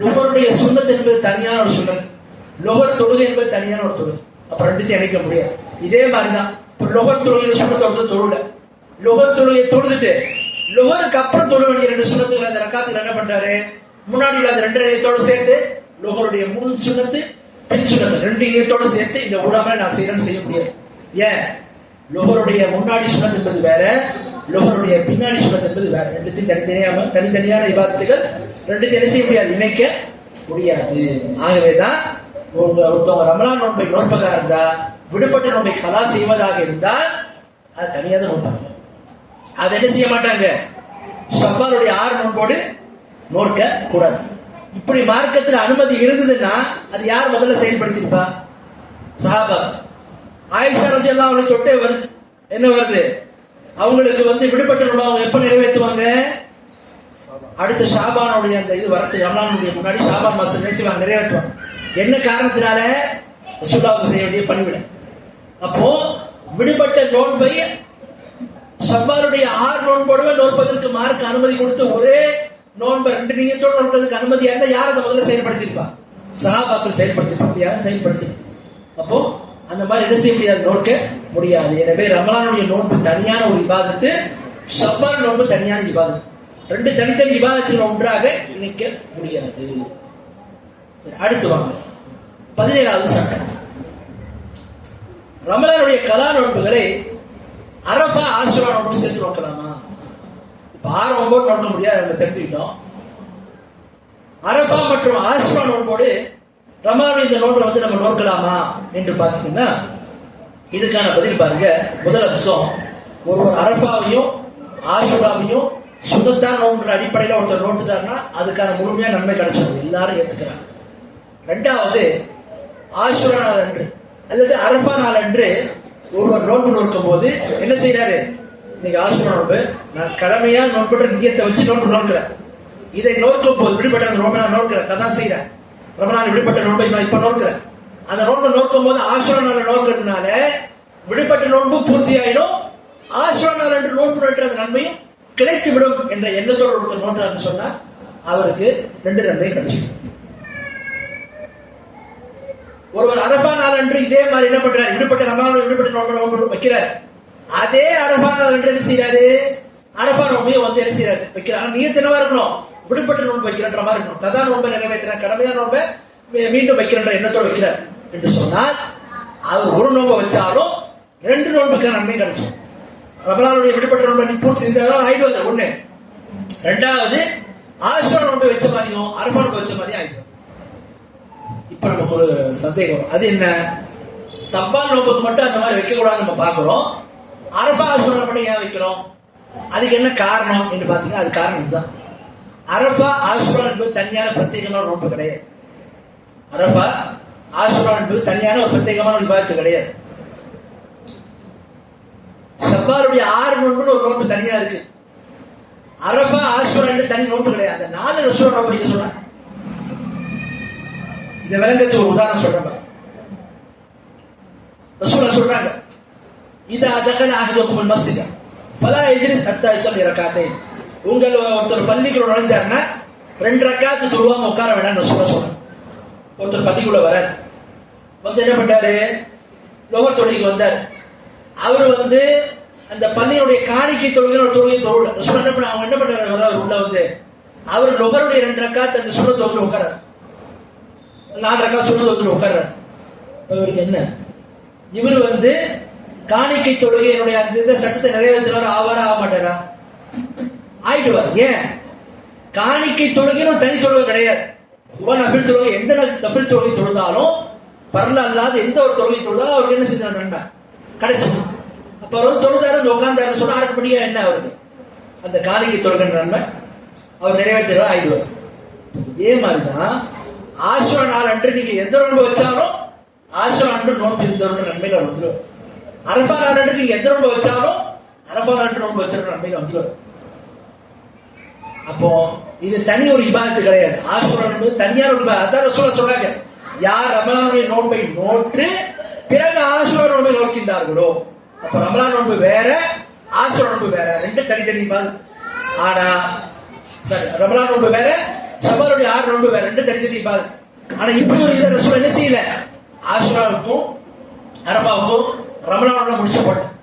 லுஹருடைய சுன்னத் என்பது தனியான ஒரு சுன்னத், லுஹர் தொழுகை என்பது தனியான ஒரு தொழுகை. அப்ப 2 இணைக்க முடியாது. இதே மாதிரிதான் இப்ப லுஹர் தொழுகையில சுன்னத்தை தொழுல, லுஹர் தொழுகையை தொழுதுட்டு லுஹருக்கு அப்புறம் தொழ வேண்டிய 2 சுன்னத்துகள் அந்த ரக்காத்துல என்ன பண்றாரு, முன்னாடி உள்ள அந்த 2 நியத்தோடு சேர்த்து லுஹருடைய முன் சுன்னத்து பின் சுன்னத்து 2 நியத்தோடு சேர்த்து இந்த உடாம நான் செய்ய முடியாது. ஏன்? லுஹருடைய முன்னாடி சுன்னத் என்பது வேற, லுஹருடைய பின்னாடி சுன்னத் என்பது வேற. 2 தனித்தனியான இபாதத்துகள் 2 என்ன செய்ய முடியாது, இணைக்க முடியாது. ஆகவேதான் ஒருத்தவங்க ரமலான் நோன்பை நோற்பதாக இருந்தா, விடுபட்ட நோன்பை கலா செய்வதாக இருந்தால் அது தனியாக நோட்பாங்க. அதை என்ன செய்ய மாட்டாங்க, ஷவ்வாலுடைய 6 நோன்போடு நோக்க கூடாது. இப்படி மார்க்கத்தில் அனுமதி இருந்ததுன்னா அது யார் முதல்ல செயல்படுத்திருப்பா? சஹாபா. ஆயிஷா ரலியல்லாஹு அன்ஹா தொட்டே வருது, என்ன வருது, அவங்களுக்கு விடுபட்ட நோன்பை அவங்க எப்ப நிறைவேற்றுவாங்க? அடுத்த ஷாபானுடைய அந்த இது வரத்து ரமலானுடைய முன்னாடி ஷாபான் மாசம் செய்வாங்க, நிறைவேற்றுவாங்க. என்ன காரணத்தினால? ரசூலுல்லாஹ் செய்ய வேண்டிய பணிவிட. அப்போ விடுபட்ட நோன்பை ஷவ்வாலுடைய 6 நோன்போடுவே நோற்பதற்கு மார்க்க அனுமதி கொடுத்து ஒரே நோன்பை 2 நியத்தோடு நோற்பதற்கு அனுமதியா இருந்தா யார் அதை முதல்ல செயல்படுத்திருப்பா? சஹாபாக்கள் செயல்படுத்தி. அப்போ அந்த மாதிரி என்ன செய்ய முடியாது, நோக்க முடியாது. எனவே ரமலானுடைய நோன்பு தனியான ஒரு இபாதத்து, ஷவ்வால் நோன்பு தனியான இபாதத்து. 2 தனித்தனி இபாதத்துகள் ஒன்றாக இணைக்க முடியாது. அடுத்து வாங்க 17வது சட்டம். ரமலானுடைய கலா நோன்புகளை அரஃபா ஆஷுரா நோன்பு சேர்த்து நோக்கலாமா? இப்ப 6 நோன்போடு நோக்க முடியாது, நம்ம தெரிஞ்சுக்கிட்டோம். அரஃபா மற்றும் ஆஷுரா நோன்போடு ரமலானுடைய இந்த நோன்பை நம்ம நோக்கலாமா என்று பார்த்தீங்கன்னா இதுக்கான பதில் பாருங்க. முதல் அம்சம், ஒருவர் அரஃபாவையும் ஆஷுராவையும் சுண்ணத்தான் நோன்ற அடிப்படையில் ஒருத்தர் நோட்டுட்டாருன்னா அதுக்கான முழுமையா நன்மை கிடைச்சிடும், எல்லாரும் ஏத்துக்கிறாங்க. ரெண்டாவது, ஆஷுரா நாள் அன்று அல்லது அரஃபா நாள் அன்று ஒருவர் நோன்பு நோக்கும் போது என்ன செய்யறாரு? இன்னைக்கு ஆஷுரா நோன்பு, நான் கடமையா நோன்புன்ற நியத்தை வச்சு நோன்பு நோக்கிறேன். இதை நோக்கும் போது விடுபட்ட நோன்பை நான் நோக்கிறேன், கதான் செய்யறேன். ரமலான் விடுபட்ட நோன்பை நான் இப்ப நோக்கிறேன். அந்த நோன்பை நோக்கும் போது ஆஷுரா நாள் நோக்கிறதுனால விடுபட்ட நோன்பு பூர்த்தியாயிடும், ஆஷுரா நாள் அன்று நோன்பு நோற்ற நன்மையும் கிடைத்து விடும் என்ற எண்ணத்தோடு ஒருத்தர் நோட்டார்னு சொன்னா அவருக்கு 2 நன்மை கிடைச்சிடும். ஒருவர் அரஃபா நாள் அன்று இதே மாதிரி என்ன பண்றாரு? விடுபட்ட ரமலான் விடுபட்ட நோன்பு வைக்கிறார். அதே அரஃபா நாள் அன்று என்ன செய்யறாரு? அரஃபா நோன்பையும் வந்து என்ன செய்யறாரு? வைக்கிறார். நீயத்து என்னவா இருக்கணும்? விடுபட்ட நோன்பு வைக்கிறன்ற மாதிரி இருக்கணும். கதா நோன்பை நிறைவேற்ற கடமையான நோன்பை மீண்டும் வைக்கிற எண்ணத்தோடு வைக்கிறார் என்று சொன்னால் அவர் ஒரு நோன்பை வச்சாலும் 2 நோன்புக்கான நன்மை கிடைக்கும். ரமலானுடைய விடுபட்ட நோன்பை பூர்த்தி செய்தாலும் ஆயிடுவது ஒண்ணு. ரெண்டாவது, ஆஷுரா நோன்பை வச்ச மாதிரியும் அரஃபா நோன்பை வச்ச மாதிரியும் ஆயிடும். இப்ப நமக்கு ஒரு சந்தேகம், அது என்ன? சப்பான் நோன்புக்கு மட்டும் அந்த மாதிரி வைக்க கூடாது நம்ம பாக்குறோம், அரஃபா ஆஷுரா மட்டும் ஏன் வைக்கிறோம்? அதுக்கு என்ன காரணம் என்று பாத்தீங்கன்னா அது காரணம் இதுதான். அரஃபா ஆஷுரா என்பது தனியான பிரத்யேகமான நோன்பு கிடையாது. அரஃபா ஆஷுரா என்பது தனியான ஒரு பிரத்யேகமான விவாதத்து கிடையாது. ஷவ்வாலுடைய 6 நோன்புன்னு ஒரு நோன்பு தனியா இருக்கு. அரஃபா ஆஷுரா என்று தனி நோன்பு கிடையாது. 4 ரசூல் நோன்பு நீங்க சொல்ல. இந்த விளங்கத்துக்கு ஒரு உதாரணம் சொல்றேன். ரசூல் சொல்றாங்க, இதா தகல அஹதுக்கும் மஸ்ஜித ஃபலா யஜ்லிஸ் ஹத்தா யுஸல்லி ரகாத்தைன். உங்கள் ஒருத்தர் பள்ளிக்குள்ள நுழைஞ்சாருன்னா 2 ரக்காத்து தொழுவாம உட்கார வேண்டாம் ரசூல் சொல்றாங்க. ஒருத்தர் பள்ளிக்குள்ள வரார், வந்து என்ன பண்றாரு? லோகர் தொழுகைக்கு வந்தார். அவர் வந்து அந்த பள்ளியுடைய காணிக்கை தொழுகிற ஒரு தொழுகை தொழுல ரசூல் என்ன பண்ண, அவங்க என்ன பண்றாரு? வர்றாரு உள்ள வந்து அவர் லோகருடைய 2 ரக்காத்து அந்த சுண்ணத் தொழுது உட்காராரு, 4 ரக்காத்து சுண்ணத் தொழுது உட்கார்றாரு. இவருக்கு என்ன? இவர் வந்து காணிக்கை தொழுகையினுடைய அந்த சட்டத்தை நிறைவேற்றுவார், ஆவாரா ஆக மாட்டாரா? ஆயிடுவார். ஏன்? காணிக்கை தொழுகைன்னு தனி தொழுகை கிடையாது. நஃபில் தொழுகை, எந்த நஃபில் தொழுகை தொழுதாலும் பரல அல்லாத எந்த ஒரு தொழுகை தொழுதாலும் அவருக்கு என்ன செஞ்சார்? நன்மை கிடைச்சிடும். அப்ப அவர் வந்து தொழுதாரு உட்கார்ந்தாரு சொன்னா அடுப்படியா என்ன அவருக்கு? அந்த காணிக்கை தொழுகின்ற நன்மை அவர் நிறைவேற்றுவார், ஆயிடுவார். இதே மாதிரிதான் ஆஷுரா நாள் அன்று நீங்க எந்த நோன்பு வச்சாலும் ஆஷுரா அன்று நோன்பு இருந்தவன்ற நன்மையில வந்துடும். அரஃபா நாள் அன்று நீங்க எந்த நோன்பு வச்சாலும் அரஃபா நாள் நோன்பு வச்ச நன்மையில வந்துடும். அப்போ இது தனி ஒரு இபாதத்து கிடையாது. ஆஷுரா என்பது தனியார் ஒரு இபாதத். அதான் ரசூலுல்லாஹ் சொல்றாங்க, யார் ரமலானுடைய நோன்பை நோற்று பிறகு ஆஷுரா நோன்பை நோக்கின்றார்களோ, அப்ப ரமலான் நோன்பு வேற, ஆஷுரா நோன்பு வேற, 2 தனித்தனி இபாதத். ஆனா சரி, ரமலான் நோன்பு வேற, ஷவ்வாலுடைய 6 நோன்பு வேற, 2 தனித்தனி இபாதத். ஆனா இப்படி ஒரு இதை ரசூல் என்ன செய்யல? ஆஷுராவுக்கும் அரஃபாவுக்கும் ரமலான் முடிச்சு போட்டேன்.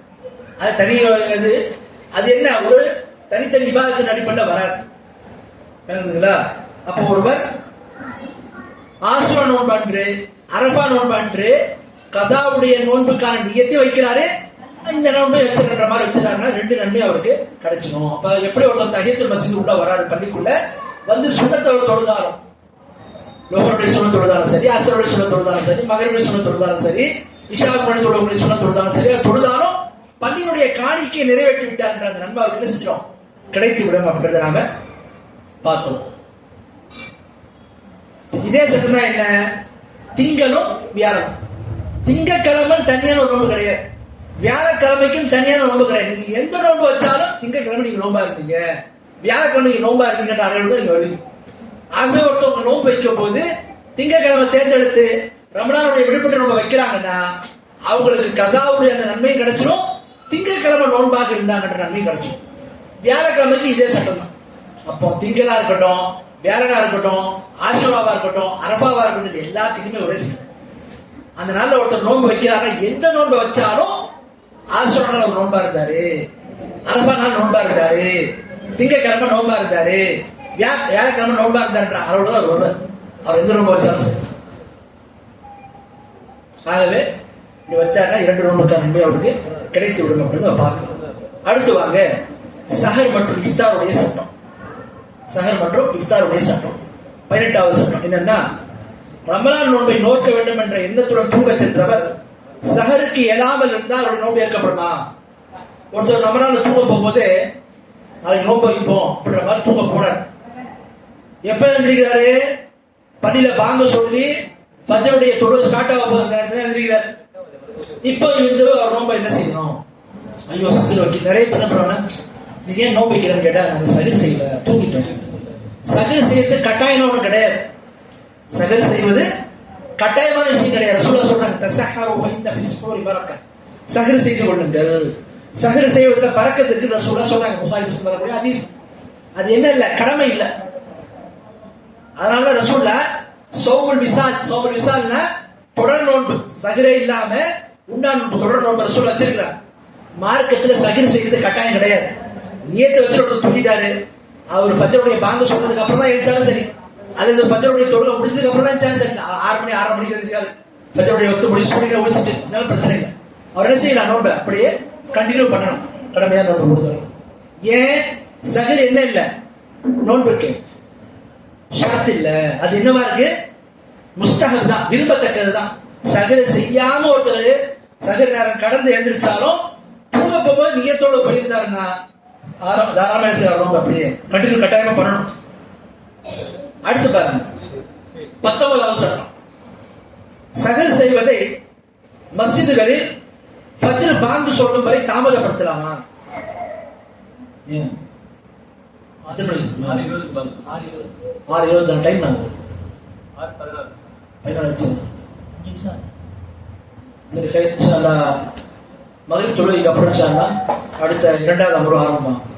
அது தனி, அது என்ன ஒரு தனித்தனி இபாதத்தின் அடிப்படையில் வராது. அப்ப ஒருவர் ஆஷுரா நோன்பு அன்று அரஃபா நோன்பு அன்று கதாவுடைய நோன்புக்கான நியத்தை வைக்கிறாரு, இந்த நோன்பை வச்சிருக்கிற மாதிரி வச்சிருக்காருன்னா 2 நன்மை அவருக்கு கிடைச்சிடும். அப்ப எப்படி ஒருத்தர் தஹியத்துல் மஸ்ஜித் உள்ள வராரு, பள்ளிக்குள்ள வந்து சுன்னத்தை தொழுதாலும், லோகருடைய சுன்னத் தொழுதாலும் சரி, அஸ்ருடைய சுன்னத் தொழுதாலும் சரி, மகரிபுடைய சுன்னத் தொழுதாலும் சரி, இஷாவுக்கு முன்னாடி தொழக்கூடிய சுன்னத் தொழுதாலும் சரி, தொழுதாலும் பள்ளியினுடைய காணிக்கையை நிறைவேற்றி விட்டார் என்ற அந்த நன்மை அவருக்கு என்ன செஞ்சிடும்? கிடைத்து விடும் அப்படின்றத நாம பார்த்தோம். இதே சட்டம் தான் என்ன? திங்களும் வியாழனும். திங்கக்கிழமை தனியான ஒரு நோன்பு கிடையாது, வியாழக்கிழமைக்கும் தனியான நோன்பு கிடையாது. நீங்க எந்த நோன்பு வச்சாலும் திங்கக்கிழமை நீங்க நோன்பா இருப்பீங்க, வியாழக்கிழமை நீங்க நோன்பா இருப்பீங்கன்ற அளவு தான் நீங்க வருவீங்க. ஆகவே ஒருத்தவங்க நோன்பு வைக்கும் போது திங்கக்கிழமை தேர்ந்தெடுத்து ரமலானுடைய விடுபட்ட நோன்பை வைக்கிறாங்கன்னா அவங்களுக்கு கதாவுடைய அந்த நன்மையும் கிடைச்சிடும், திங்கக்கிழமை நோன்பாக இருந்தாங்கன்ற நன்மையும் கிடைச்சிடும். வியாழக்கிழமைக்கு இதே சட்டம் தான். அப்போ திங்களா இருக்கட்டும், வியாழனா இருக்கட்டும், ஆஷுராவா இருக்கட்டும், அரஃபாவா இருக்கட்டும், எல்லாத்துக்குமே ஒரே சட்டம். அந்த நாள்ல ஒருத்தர் நோன்பு வைக்கிறாங்க, எந்த நோன்பை வச்சாலும் ஆஷுரா நாள் ஒரு நோன்பா இருந்தாரு, அரஃபா நாள் நோன்பா இருந்தாரு, திங்கக்கிழமை நோன்பா இருந்தாரு, வியாழக்கிழமை நோன்பா இருந்தாருன்ற அளவுலதான் ஒருவர் அவர் எந்த நோன்பு வச்சாலும் சரி. ஆகவே இப்படி வச்சாருன்னா 2 நோன்புக்கான நன்மை அவருக்கு கிடைத்து விடும் அப்படின்னு பார்க்கலாம். அடுத்து வாங்க, சஹர் மற்றும் இஃப்தாருடைய சட்டம். சஹர் மற்றும் இஃப்தாருடைய சட்டம் 18வது சட்டம் என்னன்னா, ரமலான் நோன்பை நோக்க வேண்டும் என்ற எண்ணத்துடன் தூங்க சென்றவர் சஹருக்கு இயலாமல் இருந்தால் அவருடைய நோன்பு ஏற்கப்படுமா? ஒருத்தர் ரமலான் தூங்க போகும்போது நாளைக்கு நோன்பு வைப்போம் அப்படின்ற மாதிரி தூங்க போனார். எப்ப எழுந்திருக்கிறாரு? பள்ளியில பாங்க சொல்லி ஃபஜ்ருடைய தொழுகை ஸ்டார்ட் ஆக போகுது, அந்த நேரத்துல எழுந்திருக்கிறார். இப்போ வந்து அவர் நோன்பை என்ன செய்யணும்? ஐயோ சகர் வைக்க நிறைய பேர் என்ன பண்ணுவாங்க, நீங்க ஏன் நோன்பு வைக்கிறேன்னு கேட்டா நாங்க சகர் செய்யல, தூங்கிட்டோம். சகர் செய்யறது கட்டாயம் ஒண்ணு கிடையாது. சகர் செய்வது கட்டாயமான விஷயம் கிடையாது. ரசூலுல்லாஹ் சொல்றாங்க தஸஹரு ஃபஇன்ன ஃபிஸ்ஸூரி பரக்கத், சகர் செய்து கொள்ளுங்கள், சகர் செய்வதுல பரக்கத்துக்கு ரசூலுல்லாஹ் சொல்றாங்க. புகாரி முஸ்லிம் வரக்கூடிய ஹதீஸ். அது என்ன இல்ல, கடமை இல்ல. அதனால ரசூலுல்லாஹ் சௌமுல் விசால்னா தொடர் நோன்பு, சகரே இல்லாம உண்டான் நோன்பு, தொடர் நோன்பு ரசூலுல்லாஹ் வச்சிருக்கிறார். மார்க்கத்துல சகர் செய்யறது கட்டாயம் கிடையாது. நியத்தை வச்சுட்டு தூங்கிட்டாரு, அவர் ஃபஜ்ருடைய பாங்க சொன்னதுக்கு அப்புறம் தான் எழுந்தாலும் சரி, அல்லது ஃபஜ்ருடைய தொழுகை முடிச்சதுக்கு அப்புறம் தான் எழுந்தாலும் சரி, 6 மணி 6:30 மணிக்கு இருக்காது, ஃபஜ்ருடைய வக்து முடிச்சு சூரியனை ஒழிச்சிட்டு என்னால பிரச்சனை இல்லை. அவர் என்ன செய்யலாம், நோன்பை அப்படியே கண்டினியூ பண்ணணும், கடமையா நோன்பு கொடுத்துரும். ஏன்? சகர் என்ன இல்லை, நோன்பு இருக்கு, ஷரத் இல்ல. அது என்னவா இருக்கு? முஸ்தஹப் தான், விரும்பத்தக்கது தான். சகர் செய்யாம ஒருத்தர் சகர் நேரம் கடந்து எழுந்திருச்சாலும் தூங்க போகும்போது நியத்தோட போயிருந்தாருன்னா தாராளமா செய்யணும், அப்படியே கண்டினியூ கட்டாயமா பண்ணணும். அடுத்து பாருங்க 19வது சட்டம். சகர் செய்வதை மஸ்ஜிதுகளில் ஃபஜ்ர் பாங்கு சொல்லும் வரை தாமதப்படுத்தலாமா? 6:20 டைம் ஆகுது, 6:14 சரி. இன்ஷா அல்லாஹ் மக்ரிப் தொழுகைக்கு அப்புறம் இன்ஷா அல்லாஹ் அடுத்த 2வது அமர்வு ஆரம்பம்.